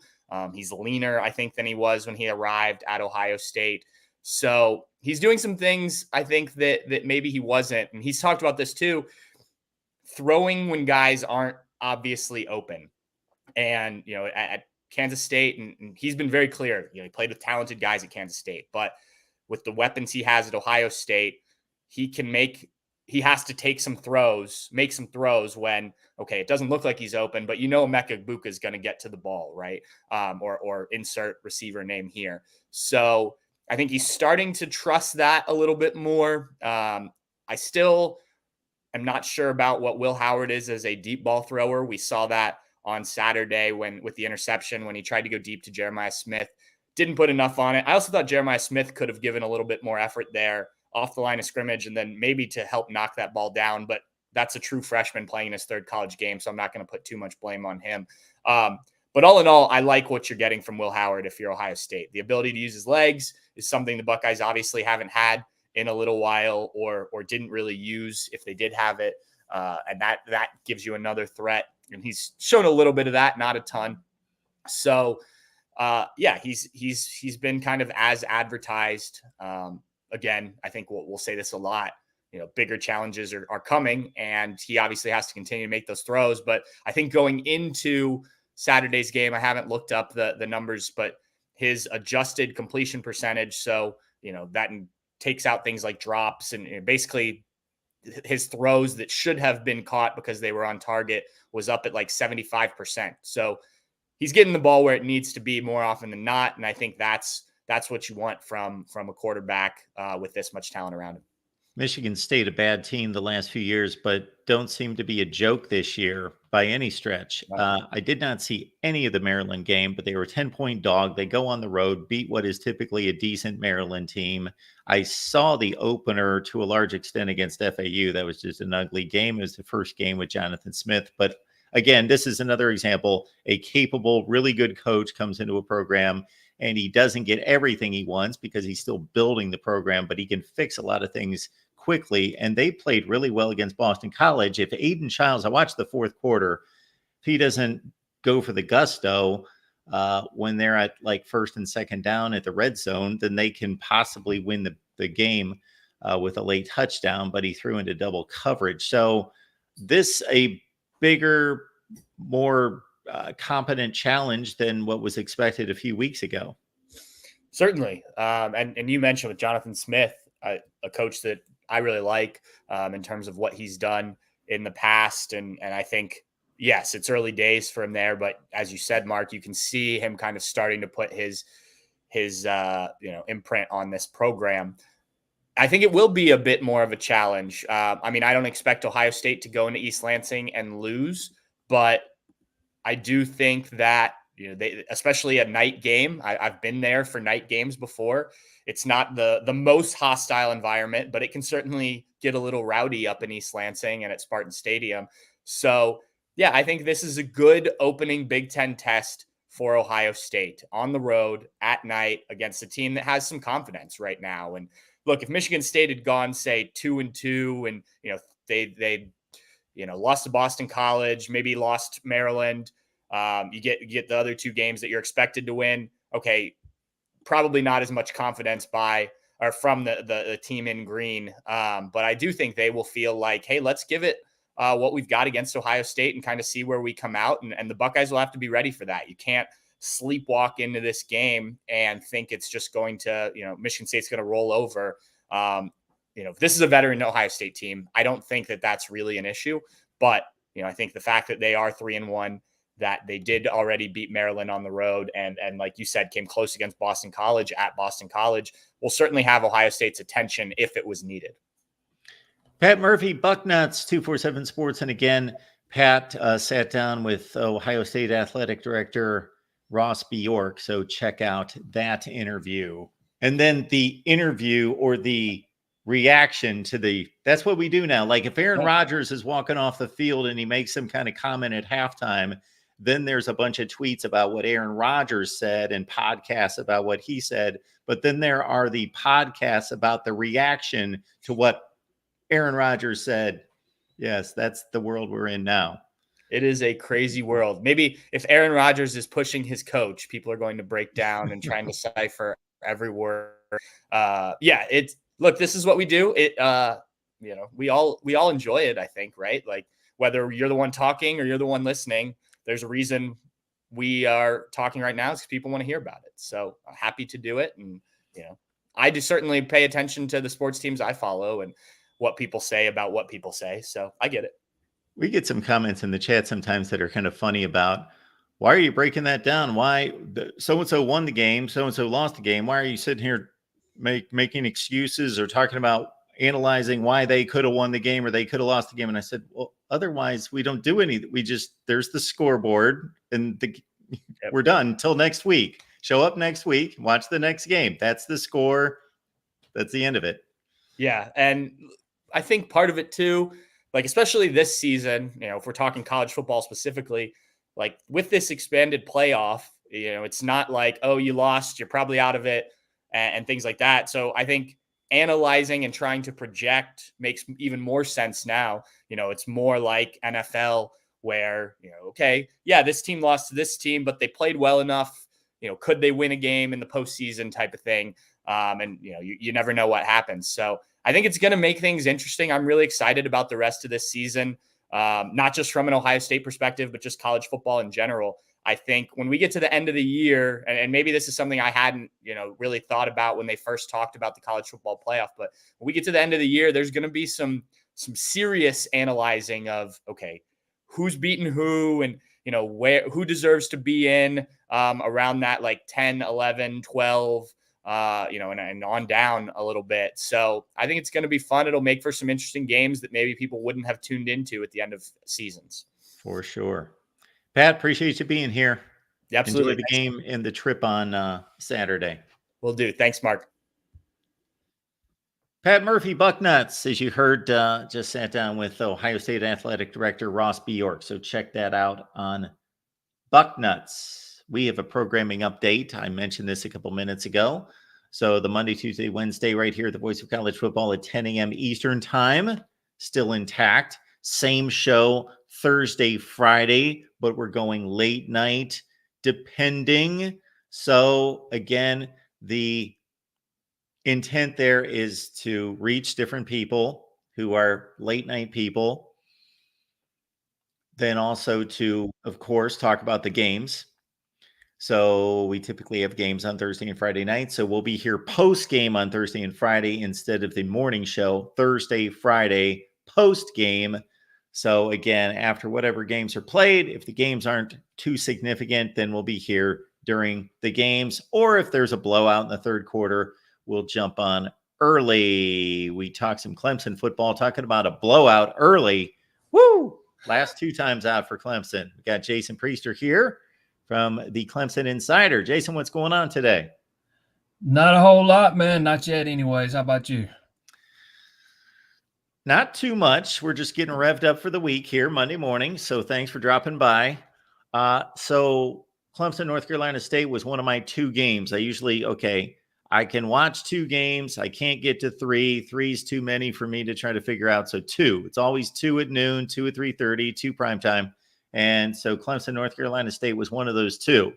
He's leaner, I think, than he was when he arrived at Ohio State. So he's doing some things, I think, that maybe he wasn't. And he's talked about this too, throwing when guys aren't obviously open. And, at Kansas State, and he's been very clear, he played with talented guys at Kansas State, but with the weapons he has at Ohio State, he has to make some throws when, okay, it doesn't look like he's open, but Emeka Egbuka is going to get to the ball, right? Or insert receiver name here. So I think he's starting to trust that a little bit more. I still am not sure about what Will Howard is as a deep ball thrower. We saw that on Saturday with the interception, when he tried to go deep to Jeremiah Smith, didn't put enough on it. I also thought Jeremiah Smith could have given a little bit more effort there off the line of scrimmage and then maybe to help knock that ball down. But that's a true freshman playing in his third college game, so I'm not going to put too much blame on him. But all in all, I like what you're getting from Will Howard if you're Ohio State. The ability to use his legs is something the Buckeyes obviously haven't had in a little while or didn't really use if they did have it. And that gives you another threat. And he's shown a little bit of that, not a ton. So, he's been kind of as advertised. Again, I think we'll say this a lot. Bigger challenges are coming, and he obviously has to continue to make those throws. But I think going into Saturday's game, I haven't looked up the numbers, but his adjusted completion percentage, so that takes out things like drops and basically his throws that should have been caught because they were on target, was up at 75%. So he's getting the ball where it needs to be more often than not. And I think that's what you want from a quarterback with this much talent around him. Michigan State, a bad team the last few years, but don't seem to be a joke this year by any stretch. I did not see any of the Maryland game, but they were a 10-point dog. They go on the road, beat what is typically a decent Maryland team. I saw the opener to a large extent against FAU. That was just an ugly game. It was the first game with Jonathan Smith. But again, this is another example. A capable, really good coach comes into a program, and he doesn't get everything he wants because he's still building the program, but he can fix a lot of things quickly. And they played really well against Boston College. If Aiden Childs, I watched the fourth quarter, if he doesn't go for the gusto when they're at like first and second down at the red zone, then they can possibly win the game with a late touchdown, but he threw into double coverage. So this a bigger, more competent challenge than what was expected a few weeks ago. Certainly. And you mentioned with Jonathan Smith, a coach that I really like in terms of what he's done in the past. And I think, yes, it's early days for him there, but as you said, Mark, you can see him kind of starting to put his imprint on this program. I think it will be a bit more of a challenge. I mean, I don't expect Ohio State to go into East Lansing and lose, but I do think that, they, especially a night game, I've been there for night games before. It's not the most hostile environment, but it can certainly get a little rowdy up in East Lansing and at Spartan Stadium. So, yeah, I think this is a good opening Big Ten test for Ohio State on the road at night against a team that has some confidence right now. And look, if Michigan State had gone, say, 2-2, and they lost to Boston College, maybe lost Maryland, you get the other two games that you're expected to win. Okay, probably not as much confidence from the team in green. But I do think they will feel like, hey, let's give it what we've got against Ohio State and kind of see where we come out. And the Buckeyes will have to be ready for that. You can't sleepwalk into this game and think it's just going to, Michigan State's going to roll over. This is a veteran Ohio State team. I don't think that that's really an issue, but I think the fact that they are 3-1, that they did already beat Maryland on the road, and like you said, came close against Boston College at Boston College, will certainly have Ohio State's attention if it was needed. Pat Murphy, Bucknuts, 247 Sports. And again, Pat sat down with Ohio State Athletic Director Ross Bjork. So check out that interview. And then the interview or the reaction to that's what we do now. Like if Aaron Rodgers is walking off the field and he makes some kind of comment at halftime, then there's a bunch of tweets about what Aaron Rodgers said and podcasts about what he said. But then there are the podcasts about the reaction to what Aaron Rodgers said. Yes, that's the world we're in now. It is a crazy world. Maybe if Aaron Rodgers is pushing his coach, people are going to break down and trying to decipher every word. Look, this is what we do. We all enjoy it, I think, right? Like whether you're the one talking or you're the one listening, there's a reason we are talking right now is because people want to hear about it. So I'm happy to do it. And, I do certainly pay attention to the sports teams I follow and what people say about what people say. So I get it. We get some comments in the chat sometimes that are kind of funny about, why are you breaking that down? Why so-and-so won the game, so-and-so lost the game. Why are you sitting here making excuses or talking about analyzing why they could have won the game or they could have lost the game? And I said, well, otherwise we don't do anything. There's the scoreboard and we're done until next week. Show up next week, watch the next game. That's the score. That's the end of it. Yeah. And I think part of it too, like, especially this season, if we're talking college football specifically, like with this expanded playoff, it's not like, oh, you lost, you're probably out of it and things like that. So I think analyzing and trying to project makes even more sense now. It's more like NFL where, okay, yeah, this team lost to this team, but they played well enough. Could they win a game in the postseason type of thing? And you never know what happens. So I think it's going to make things interesting. I'm really excited about the rest of this season, not just from an Ohio State perspective, but just college football in general. I think when we get to the end of the year, and maybe this is something I hadn't, really thought about when they first talked about the college football playoff, but when we get to the end of the year, there's going to be some serious analyzing of, okay, who's beaten who, and who deserves to be in around that like 10, 11, 12, and on down a little bit. So I think it's going to be fun. It'll make for some interesting games that maybe people wouldn't have tuned into at the end of seasons. For sure. Pat, appreciate you being here. Yeah, absolutely. Enjoy the game and the trip on Saturday. Will do. Thanks, Mark. Pat Murphy, Bucknuts, as you heard, just sat down with Ohio State Athletic Director Ross Bjork. So check that out on Bucknuts. We have a programming update. I mentioned this a couple minutes ago. So the Monday, Tuesday, Wednesday, right here at the Voice of College Football at 10 a.m. Eastern Time, still intact. Same show Thursday, Friday, but we're going late night, depending. So again, the intent there is to reach different people who are late night people. Then also to, of course, talk about the games. So we typically have games on Thursday and Friday nights. So we'll be here post game on Thursday and Friday instead of the morning show, Thursday, Friday, post game. So again, after whatever games are played, if the games aren't too significant, then we'll be here during the games. Or if there's a blowout in the third quarter, we'll jump on early. We talked some Clemson football, talking about a blowout early. Woo! Last 2 times out for Clemson. We got Jason Priester here from the Clemson Insider. Jason, what's going on today? Not a whole lot, man. Not yet anyways. How about you? Not too much. We're just getting revved up for the week here, Monday morning. So thanks for dropping by. So Clemson, North Carolina State was one of my 2 games. I can watch 2 games. I can't get to 3. 3's too many for me to try to figure out. So 2. It's always 2 at noon, 2 at 3:30, 2 primetime. And so Clemson, North Carolina State was one of those 2.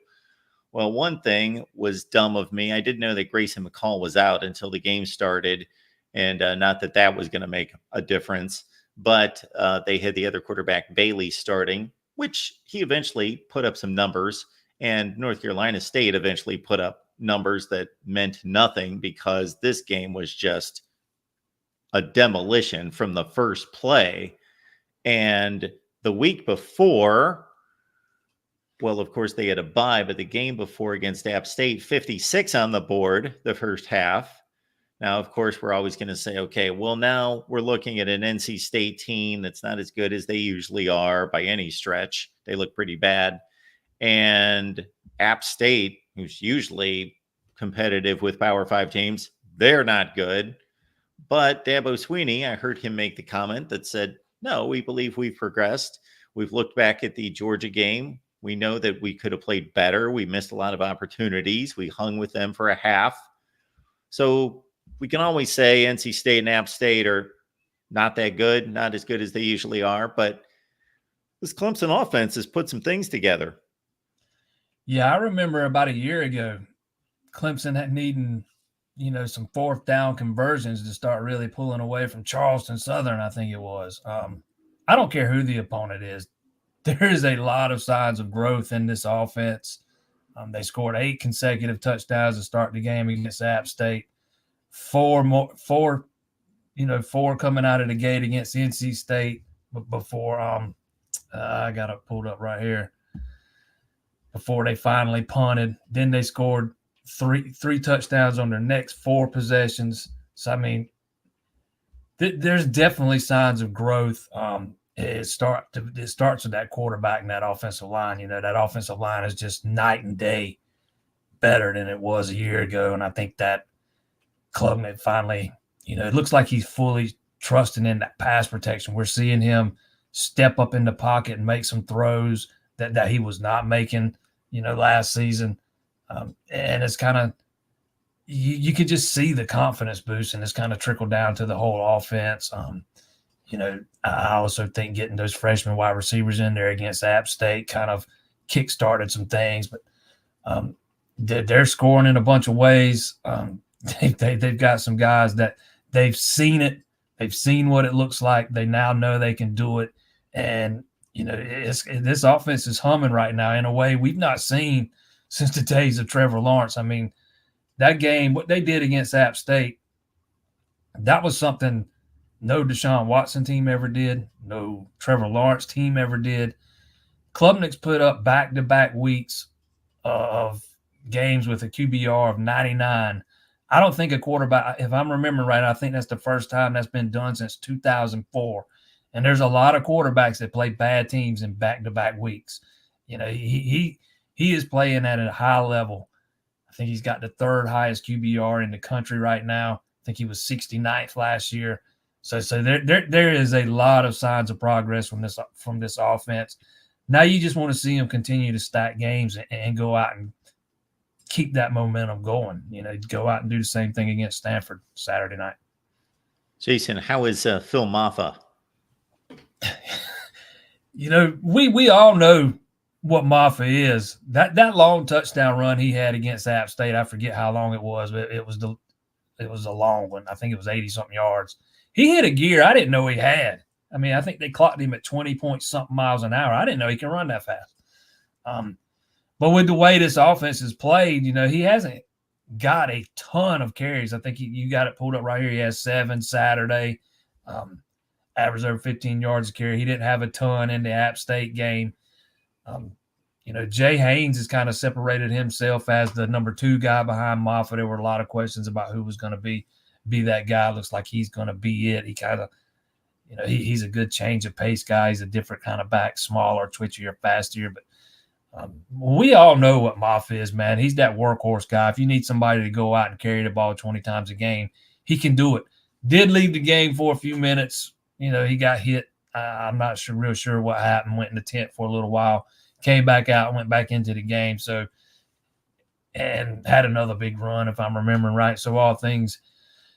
Well, one thing was dumb of me. I didn't know that Grayson McCall was out until the game started. And not that that was going to make a difference. But they had the other quarterback, Bailey, starting, which he eventually put up some numbers. And North Carolina State eventually put up numbers that meant nothing because this game was just a demolition from the first play. And the week before, well, of course, they had a bye, but the game before against App State, 56 on the board the first half. Now, of course, we're always going to say, okay, well, now we're looking at an NC State team that's not as good as they usually are by any stretch. They look pretty bad. And App State, who's usually competitive with Power 5 teams, they're not good. But Dabo Swinney, I heard him make the comment that said, no, we believe we've progressed. We've looked back at the Georgia game. We know that we could have played better. We missed a lot of opportunities. We hung with them for a half. So we can always say NC State and App State are not that good, not as good as they usually are. But this Clemson offense has put some things together. Yeah, I remember about a year ago, Clemson had needing, some 4th down conversions to start really pulling away from Charleston Southern, I think it was. I don't care who the opponent is. There is a lot of signs of growth in this offense. They scored 8 consecutive touchdowns to start the game against App State. 4 coming out of the gate against NC State before I got it pulled up right here. Before they finally punted. Then they scored three touchdowns on their next 4 possessions. So, I mean, there's definitely signs of growth. It starts with that quarterback and that offensive line. That offensive line is just night and day better than it was a year ago. And I think that Klubnik finally, it looks like he's fully trusting in that pass protection. We're seeing him step up in the pocket and make some throws that he was not making, last season. And it's kind of, you could just see the confidence boost, and it's kind of trickled down to the whole offense. I also think getting those freshman wide receivers in there against App State kind of kick-started some things, but they're scoring in a bunch of ways. They've got some guys that they've seen it. They've seen what it looks like. They now know they can do it. And, this offense is humming right now in a way we've not seen since the days of Trevor Lawrence. I mean, that game, what they did against App State, that was something no Deshaun Watson team ever did, no Trevor Lawrence team ever did. Klubnik's put up back-to-back weeks of games with a QBR of 99. I don't think a quarterback, if I'm remembering right, I think that's the first time that's been done since 2004. And there's a lot of quarterbacks that play bad teams in back-to-back weeks. You know, he is playing at a high level. I think he's got the third highest QBR in the country right now. I think he was 69th last year. So there is a lot of signs of progress from this offense. Now you just want to see him continue to stack games and go out and keep that momentum going. You know, go out and do the same thing against Stanford Saturday night. Jason, how is Phil Maffa? You know, we all know what Maffa is. That long touchdown run he had against App State, I forget how long it was, but it was a long one. I think it was 80-something yards. He hit a gear I didn't know he had. I mean, I think they clocked him at 20-point-something miles an hour. I didn't know he can run that fast. But with the way this offense is played, you know, he hasn't got a ton of carries. I think you got it pulled up right here. He has 7 Saturday, averaged over 15 yards a carry. He didn't have a ton in the App State game. You know, Jay Haynes has kind of separated himself as the number 2 guy behind Moffitt. There were a lot of questions about who was going to be that guy. Looks like he's going to be it. He kind of, you know, he's a good change of pace guy. He's a different kind of back, smaller, twitchier, faster. But we all know what Moffitt is, man. He's that workhorse guy. If you need somebody to go out and carry the ball 20 times a game, he can do it. Did leave the game for a few minutes. You know, he got hit. I'm not real sure what happened. Went in the tent for a little while. Came back out, went back into the game. So, and had another big run, if I'm remembering right. So all things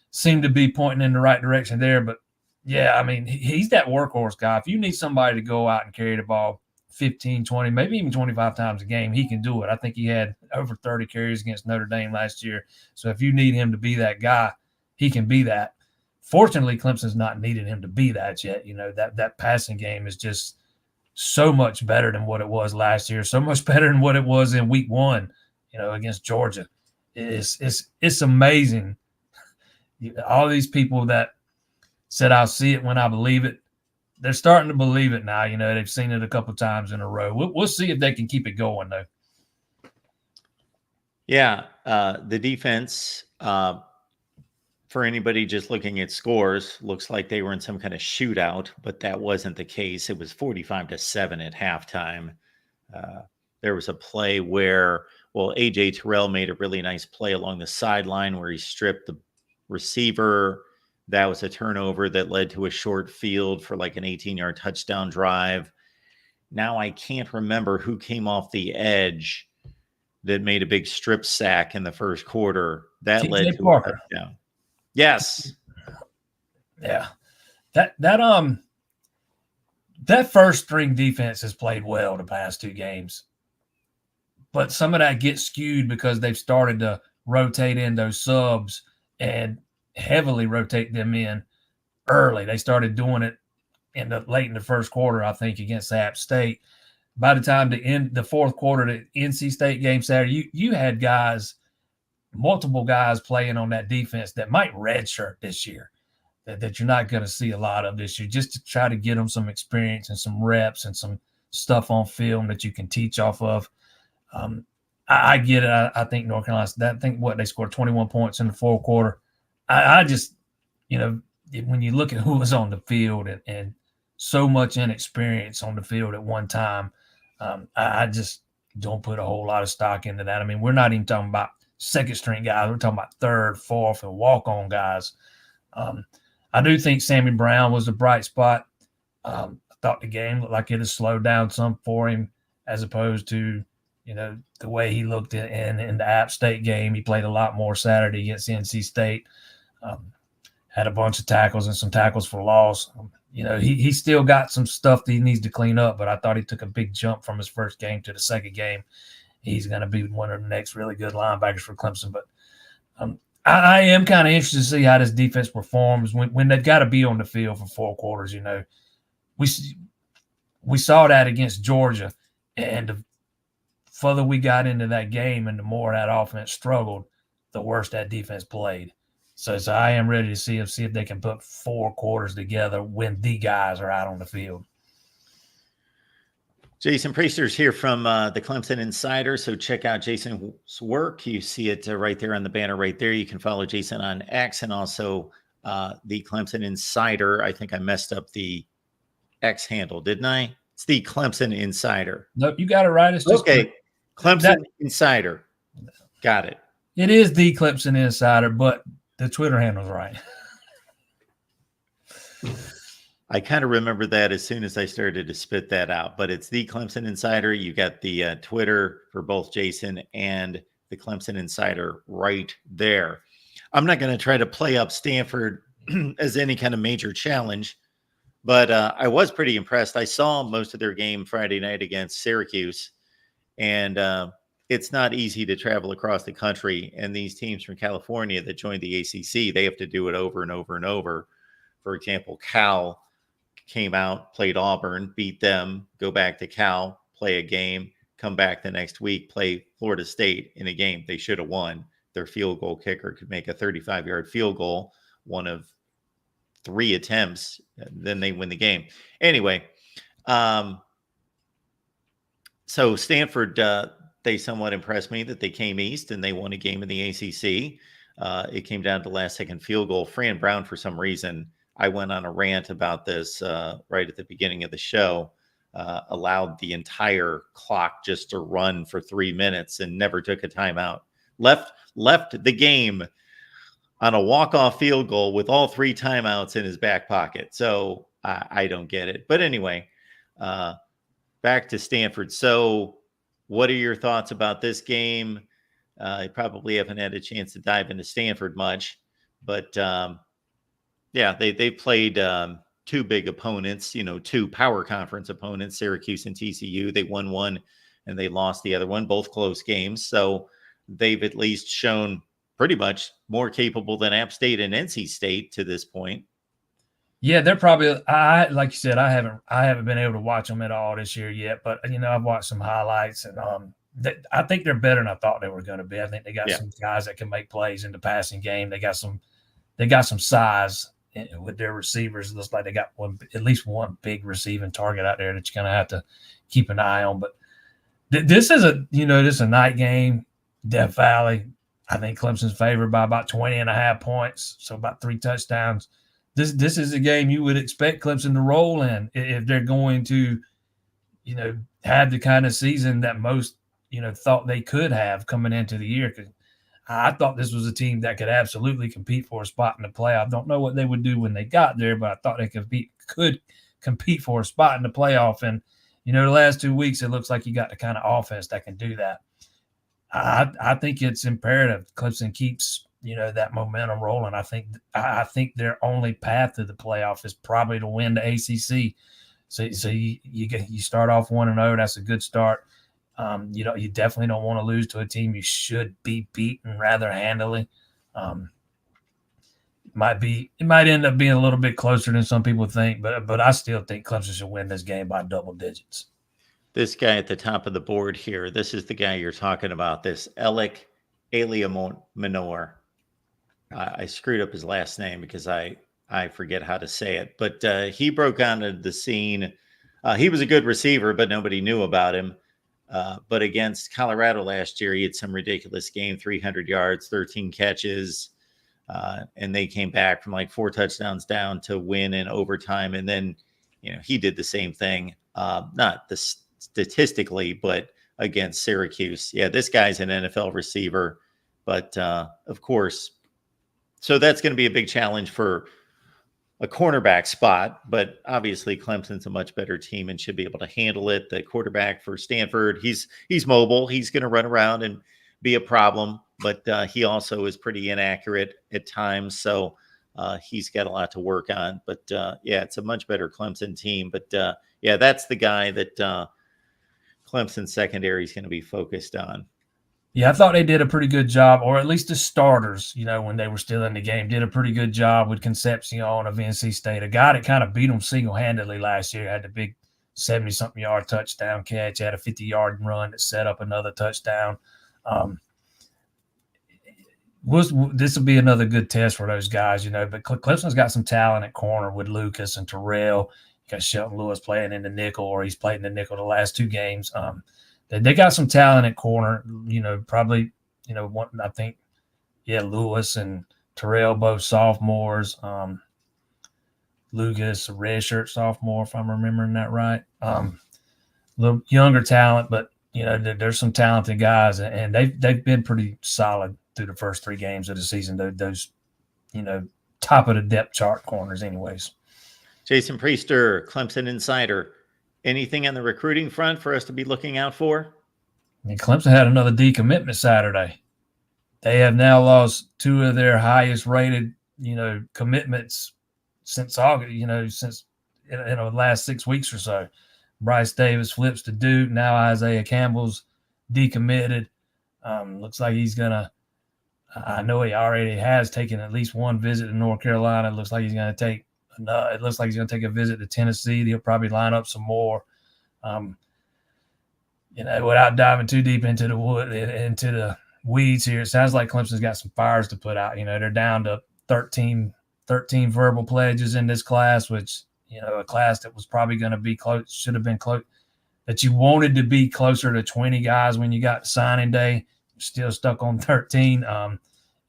seem to be pointing in the right direction there. But yeah, I mean, he's that workhorse guy. If you need somebody to go out and carry the ball 15, 20, maybe even 25 times a game, he can do it. I think he had over 30 carries against Notre Dame last year. So if you need him to be that guy, he can be that. Fortunately, Clemson's not needed him to be that yet. You know, that passing game is just so much better than what it was last year, so much better than what it was in week 1, you know, against Georgia. It's amazing. All these people that said, I'll see it when I believe it, they're starting to believe it now. You know, they've seen it a couple times in a row. We'll see if they can keep it going, though. Yeah, the defense, for anybody just looking at scores, looks like they were in some kind of shootout, but that wasn't the case. It was 45-7 at halftime. There was a play where, A.J. Terrell made a really nice play along the sideline where he stripped the receiver. That was a turnover that led to a short field for like an 18-yard touchdown drive. Now I can't remember who came off the edge that made a big strip sack in the first quarter. That led to a touchdown. Yes. Yeah. That first string defense has played well the past 2 games. But some of that gets skewed because they've started to rotate in those subs and heavily rotate them in early. They started doing it late in the first quarter, I think, against App State. By the time to end the fourth quarter, the NC State game Saturday, you had multiple guys playing on that defense that might redshirt this year, that you're not going to see a lot of this year, just to try to get them some experience and some reps and some stuff on film that you can teach off of. I get it. I think North Carolina, they scored 21 points in the fourth quarter. I just, you know, when you look at who was on the field and so much inexperience on the field at one time, I just don't put a whole lot of stock into that. I mean, we're not even talking about second string guys. We're talking about third, fourth, and walk-on guys. I do think Sammy Brown was a bright spot. I thought the game looked like it had slowed down some for him as opposed to, you know, the way he looked in the App State game. He played a lot more Saturday against NC State. Had a bunch of tackles and some tackles for loss. You know, he still got some stuff that he needs to clean up, but I thought he took a big jump from his first game to the second game. He's going to be one of the next really good linebackers for Clemson. But I am kind of interested to see how this defense performs when they've got to be on the field for 4 quarters. You know, we saw that against Georgia, and the further we got into that game and the more that offense struggled, the worse that defense played. So I am ready to see if they can put 4 quarters together when the guys are out on the field. Jason Priester's here from the Clemson Insider. So check out Jason's work. You see it right there on the banner right there. You can follow Jason on X and also the Clemson Insider. I think I messed up the X handle, didn't I? It's the Clemson Insider. Nope, you got it right. It's just okay. Clemson Insider. Got it. It is the Clemson Insider, but the Twitter handle's right. I kind of remember that as soon as I started to spit that out, but it's the Clemson Insider. You got the Twitter for both Jason and the Clemson Insider right there. I'm not going to try to play up Stanford as any kind of major challenge, but I was pretty impressed. I saw most of their game Friday night against Syracuse, and it's not easy to travel across the country. And these teams from California that joined the ACC, they have to do it over and over and over. For example, Cal came out, played Auburn, beat them, go back to Cal, play a game, come back the next week, play Florida State in a game they should have won. Their field goal kicker could make a 35-yard field goal, one of 3 attempts, then they win the game. Anyway, so Stanford, they somewhat impressed me that they came east and they won a game in the ACC. It came down to last-second field goal. Fran Brown, for some reason, I went on a rant about this right at the beginning of the show, allowed the entire clock just to run for 3 minutes and never took a timeout. Left the game on a walk-off field goal with all 3 timeouts in his back pocket. So I don't get it. But anyway, back to Stanford. So what are your thoughts about this game? You probably haven't had a chance to dive into Stanford much, but yeah, they played 2 big opponents, 2 power conference opponents, Syracuse and TCU. They won one and they lost the other one, both close games. So they've at least shown pretty much more capable than App State and NC State to this point. Yeah, they're probably. Like you said, I haven't been able to watch them at all this year yet. But I've watched some highlights, and I think they're better than I thought they were going to be. I think they got some guys that can make plays in the passing game. They got some size with their receivers. It looks like they got at least one big receiving target out there that you're going to have to keep an eye on. But this is a night game, Death Valley. I think Clemson's favored by about 20.5 points, so about 3 touchdowns. This is a game you would expect Clemson to roll in if they're going to, have the kind of season that most, thought they could have coming into the year. Because I thought this was a team that could absolutely compete for a spot in the playoff. Don't know what they would do when they got there, but I thought they could compete for a spot in the playoff. And, the last 2 weeks, it looks like you got the kind of offense that can do that. I think it's imperative Clemson keeps, that momentum rolling. I think their only path to the playoff is probably to win the ACC. So you start off 1-0. That's a good start. You definitely don't want to lose to a team you should be beaten rather handily. It might end up being a little bit closer than some people think, but I still think Clemson should win this game by double digits. This guy at the top of the board here, this is the guy you're talking about, this Alec Aliaminor. I screwed up his last name because I forget how to say it, but he broke onto the scene. He was a good receiver, but nobody knew about him. But against Colorado last year, he had some ridiculous game, 300 yards, 13 catches, and they came back from like 4 touchdowns down to win in overtime. And then, he did the same thing, not statistically, but against Syracuse. Yeah, this guy's an NFL receiver, but of course, so that's going to be a big challenge for a cornerback spot, but obviously Clemson's a much better team and should be able to handle it. The quarterback for Stanford, he's mobile. He's going to run around and be a problem, but he also is pretty inaccurate at times. So he's got a lot to work on. But yeah, it's a much better Clemson team. But yeah, that's the guy that Clemson secondary is going to be focused on. Yeah, I thought they did a pretty good job, or at least the starters, when they were still in the game, did a pretty good job with Concepcion of NC State. A guy that kind of beat them single-handedly last year, had the big 70-something yard touchdown catch, had a 50-yard run that set up another touchdown. This will be another good test for those guys, but Clemson's got some talent at corner with Lucas and Terrell. got Shelton Lewis playing in the nickel, or he's played in the nickel the last 2 games. They got some talent at corner. Probably one, I think, Lewis and Terrell, both sophomores. Lucas, a redshirt sophomore, if I'm remembering that right. A little younger talent, but there's some talented guys, and they've been pretty solid through the first 3 games of the season. Those top of the depth chart corners, anyways. Jason Priester, Clemson Insider. Anything on the recruiting front for us to be looking out for? Clemson had another decommitment Saturday. They have now lost 2 of their highest rated, commitments since August, since the last 6 weeks or so. Bryce Davis flips to Duke. Now Isaiah Campbell's decommitted. Looks like he's going to – I know he already has taken at least 1 visit to North Carolina. It looks like he's going to take a visit to Tennessee. He'll probably line up some more. Without diving too deep into the weeds here, it sounds like Clemson's got some fires to put out. They're down to 13 verbal pledges in this class, which, a class that was probably going to be close, should have been close, that you wanted to be closer to 20 guys when you got signing day. You're still stuck on 13.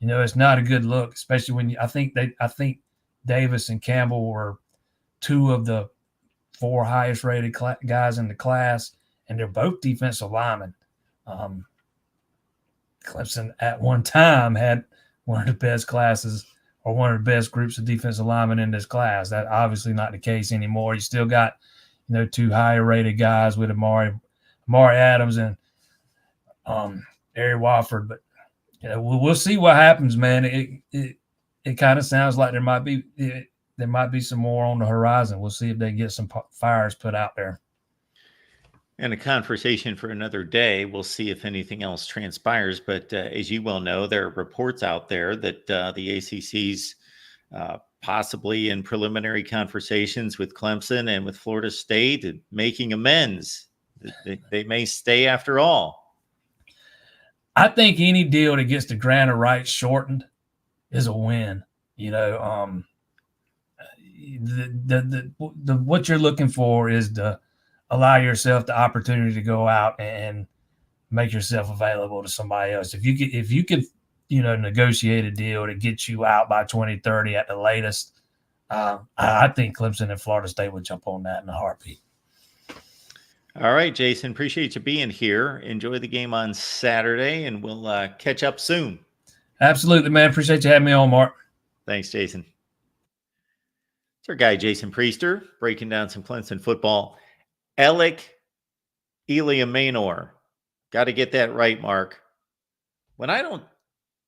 It's not a good look, especially when I think Davis and Campbell were 2 of the 4 highest rated guys in the class, and they're both defensive linemen. Clemson at one time had one of the best classes, or one of the best groups of defensive linemen in this class. That's obviously not the case anymore. You still got, 2 higher rated guys with Amari Adams and Ari Wofford, but we'll see what happens, man. It kind of sounds like there might be some more on the horizon. We'll see if they get some fires put out there. And a conversation for another day. We'll see if anything else transpires. But as you well know, there are reports out there that the ACC's possibly in preliminary conversations with Clemson and with Florida State and making amends. They may stay after all. I think any deal that gets the grant of rights shortened is a win. What you're looking for is to allow yourself the opportunity to go out and make yourself available to somebody else. If you could negotiate a deal to get you out by 2030 at the latest, I think Clemson and Florida State would jump on that in a heartbeat. All right, Jason, appreciate you being here. Enjoy the game on Saturday, and we'll catch up soon. Absolutely, man. Appreciate you having me on, Mark. Thanks, Jason. It's our guy, Jason Priester, breaking down some Clemson football. Alec Eliamenor. Got to get that right, Mark. When I don't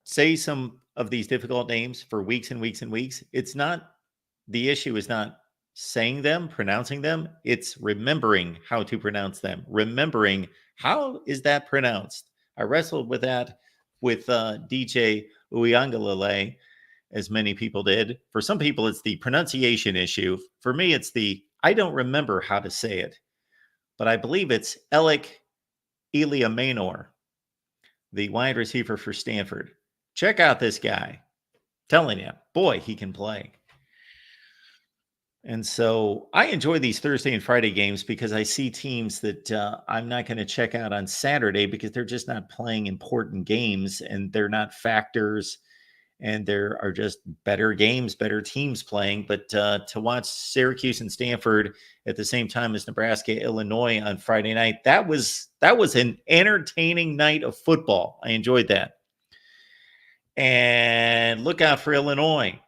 say some of these difficult names for weeks and weeks and weeks, the issue is not saying them, pronouncing them. It's remembering how to pronounce them. Remembering how is that pronounced. I wrestled with that with DJ Uiagalelei, as many people did. For some people, it's the pronunciation issue. For me, it's I don't remember how to say it. But I believe it's Alec Eliamenor, the wide receiver for Stanford. Check out this guy. Telling you, boy, he can play. And so I enjoy these Thursday and Friday games because I see teams that I'm not going to check out on Saturday because they're just not playing important games and they're not factors. And there are just better games, better teams playing. But to watch Syracuse and Stanford at the same time as Nebraska, Illinois on Friday night, that was an entertaining night of football. I enjoyed that. And look out for Illinois.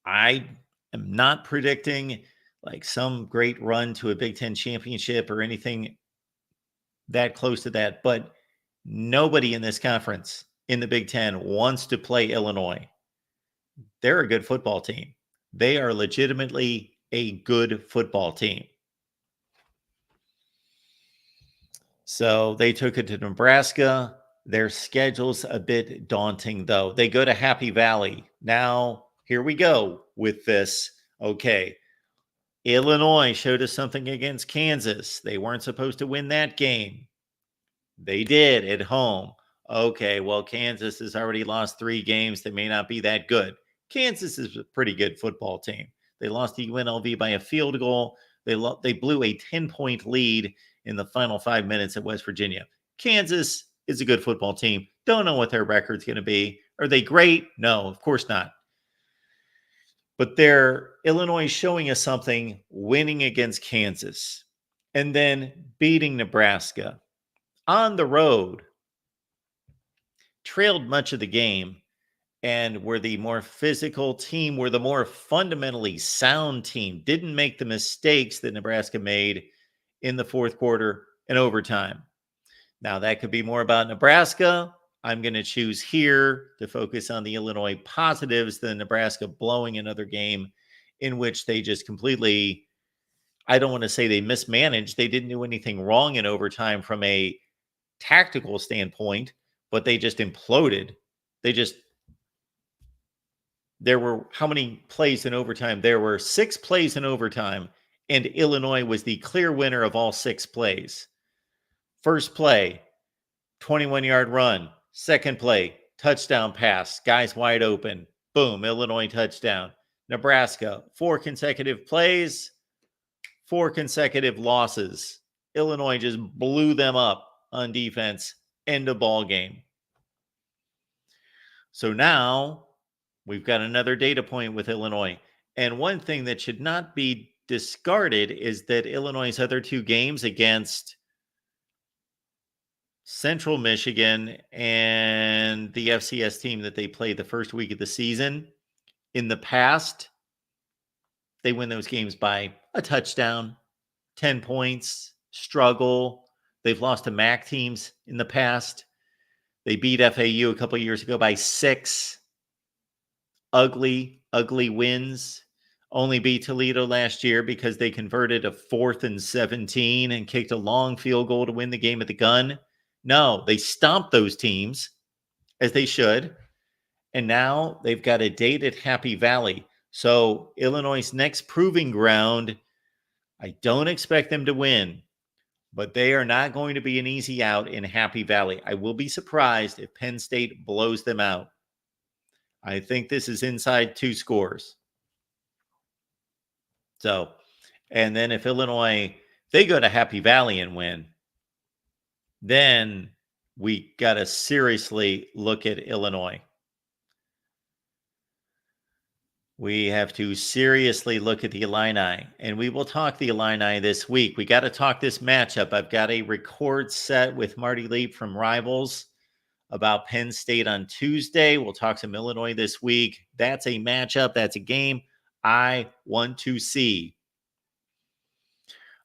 I am not predicting like some great run to a Big Ten championship or anything that close to that. But nobody in this conference in the Big Ten wants to play Illinois. They're a good football team. They are legitimately a good football team. So they took it to Nebraska. Their schedule's a bit daunting, though. They go to Happy Valley. Now, here we go with this. Okay. Illinois showed us something against Kansas. They weren't supposed to win that game. They did at home. Okay, well, Kansas has already lost 3 games. They may not be that good. Kansas is a pretty good football team. They lost to UNLV by a field goal. They blew a 10-point lead in the final 5 minutes at West Virginia. Kansas is a good football team. Don't know what their record's going to be. Are they great? No, of course not. But they're Illinois showing us something, winning against Kansas and then beating Nebraska on the road, trailed much of the game, and were the more physical team, were the more fundamentally sound team, didn't make the mistakes that Nebraska made in the fourth quarter and overtime. Now, that could be more about Nebraska. I'm going to choose here to focus on the Illinois positives than Nebraska blowing another game in which they just completely, I don't want to say they mismanaged. They didn't do anything wrong in overtime from a tactical standpoint, but they just imploded. There were how many plays in overtime? There were 6 plays in overtime, and Illinois was the clear winner of all 6 plays. First play, 21-yard run. Second play, touchdown pass. Guys wide open. Boom, Illinois touchdown. Nebraska, 4 consecutive plays, 4 consecutive losses. Illinois just blew them up on defense. End of ball game. So now we've got another data point with Illinois. And one thing that should not be discarded is that Illinois' other 2 games against Central Michigan and the FCS team that they played the first week of the season, in the past, they win those games by a touchdown, 10 points, struggle. They've lost to MAC teams in the past. They beat FAU a couple of years ago by 6. Ugly wins. Only beat Toledo last year because they converted a 4th and 17 and kicked a long field goal to win the game at the gun. No, they stomped those teams, as they should. And now they've got a date at Happy Valley. So Illinois' next proving ground, I don't expect them to win, but they are not going to be an easy out in Happy Valley. I will be surprised if Penn State blows them out. I think this is inside 2 scores. So, and then if Illinois, they go to Happy Valley and win, then we got to seriously look at Illinois. We have to seriously look at the Illini, and we will talk the Illini this week. We got to talk this matchup. I've got a record set with Marty Leap from Rivals about Penn State on Tuesday. We'll talk some Illinois this week. That's a matchup. That's a game I want to see.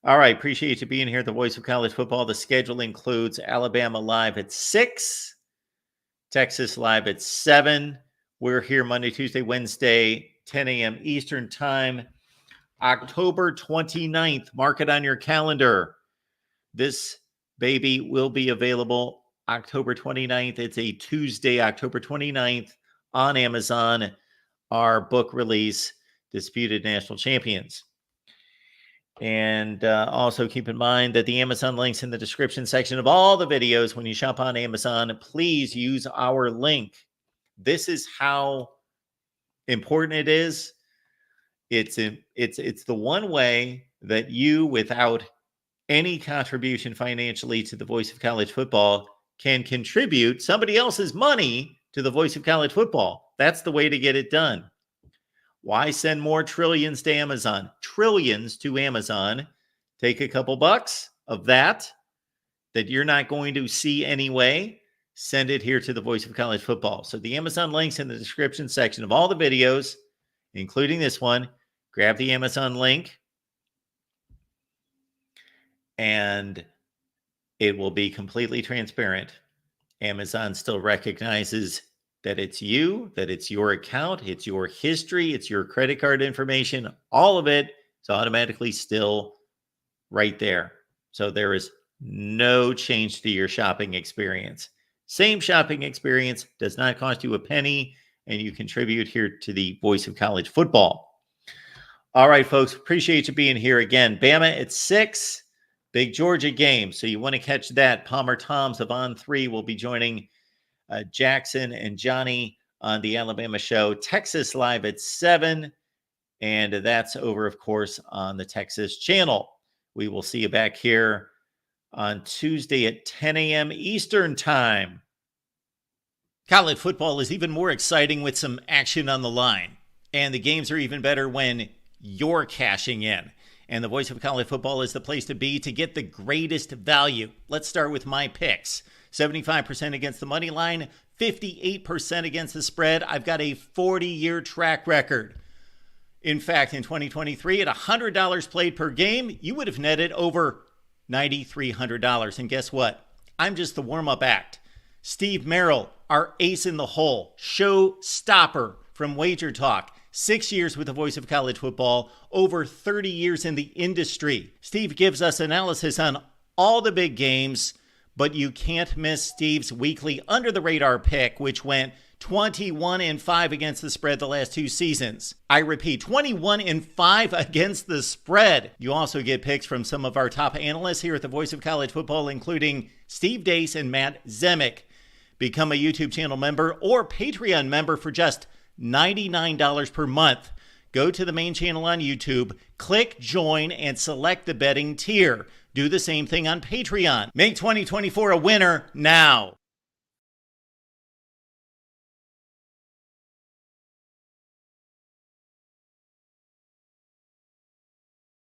All right. Appreciate you being here. The Voice of College Football. The schedule includes Alabama live at 6, Texas live at 7. We're here Monday, Tuesday, Wednesday, 10 a.m. Eastern Time, October 29th. Mark it on your calendar. This baby will be available October 29th. It's a Tuesday, October 29th on Amazon. Our book release, Disputed National Champions. And also keep in mind that the Amazon links in the description section of all the videos. When you shop on Amazon, please use our link. This is how important it is. It's the one way that you, without any contribution financially to the Voice of College Football, can contribute somebody else's money to the Voice of College Football. That's the way to get it done. Why send more trillions to Amazon? Trillions to Amazon. Take a couple bucks of that you're not going to see anyway. Send it here to the Voice of College Football. So the Amazon links in the description section of all the videos, including this one. Grab the Amazon link, and it will be completely transparent. Amazon still recognizes that it's you, that it's your account, it's your history, it's your credit card information. All of it is automatically still right there. So there is no change to your shopping experience. Same shopping experience, does not cost you a penny, and you contribute here to the Voice of College Football. All right, folks, appreciate you being here again. Bama at 6, big Georgia game. So you want to catch that. Palmer Toms of On 3 will be joining Jackson and Johnny on the Alabama show. Texas live at 7. And that's over, of course, on the Texas channel. We will see you back here on Tuesday at 10 a.m. Eastern Time. College football is even more exciting with some action on the line. And the games are even better when you're cashing in. And the Voice of College Football is the place to be to get the greatest value. Let's start with my picks. 75% against the money line, 58% against the spread. I've got a 40-year track record. In fact, in 2023, at $100 played per game, you would have netted over $9,300. And guess what? I'm just the warm-up act. Steve Merrill, our ace in the hole, show stopper from Wager Talk. 6 years with the Voice of College Football, over 30 years in the industry. Steve gives us analysis on all the big games, but you can't miss Steve's weekly under-the-radar pick, which went 21-5 against the spread the last 2 seasons. I repeat, 21-5 against the spread. You also get picks from some of our top analysts here at the Voice of College Football, including Steve Dace and Matt Zemek. Become a YouTube channel member or Patreon member for just $99 per month. Go to the main channel on YouTube, click join, and select the betting tier. Do the same thing on Patreon. Make 2024 a winner now.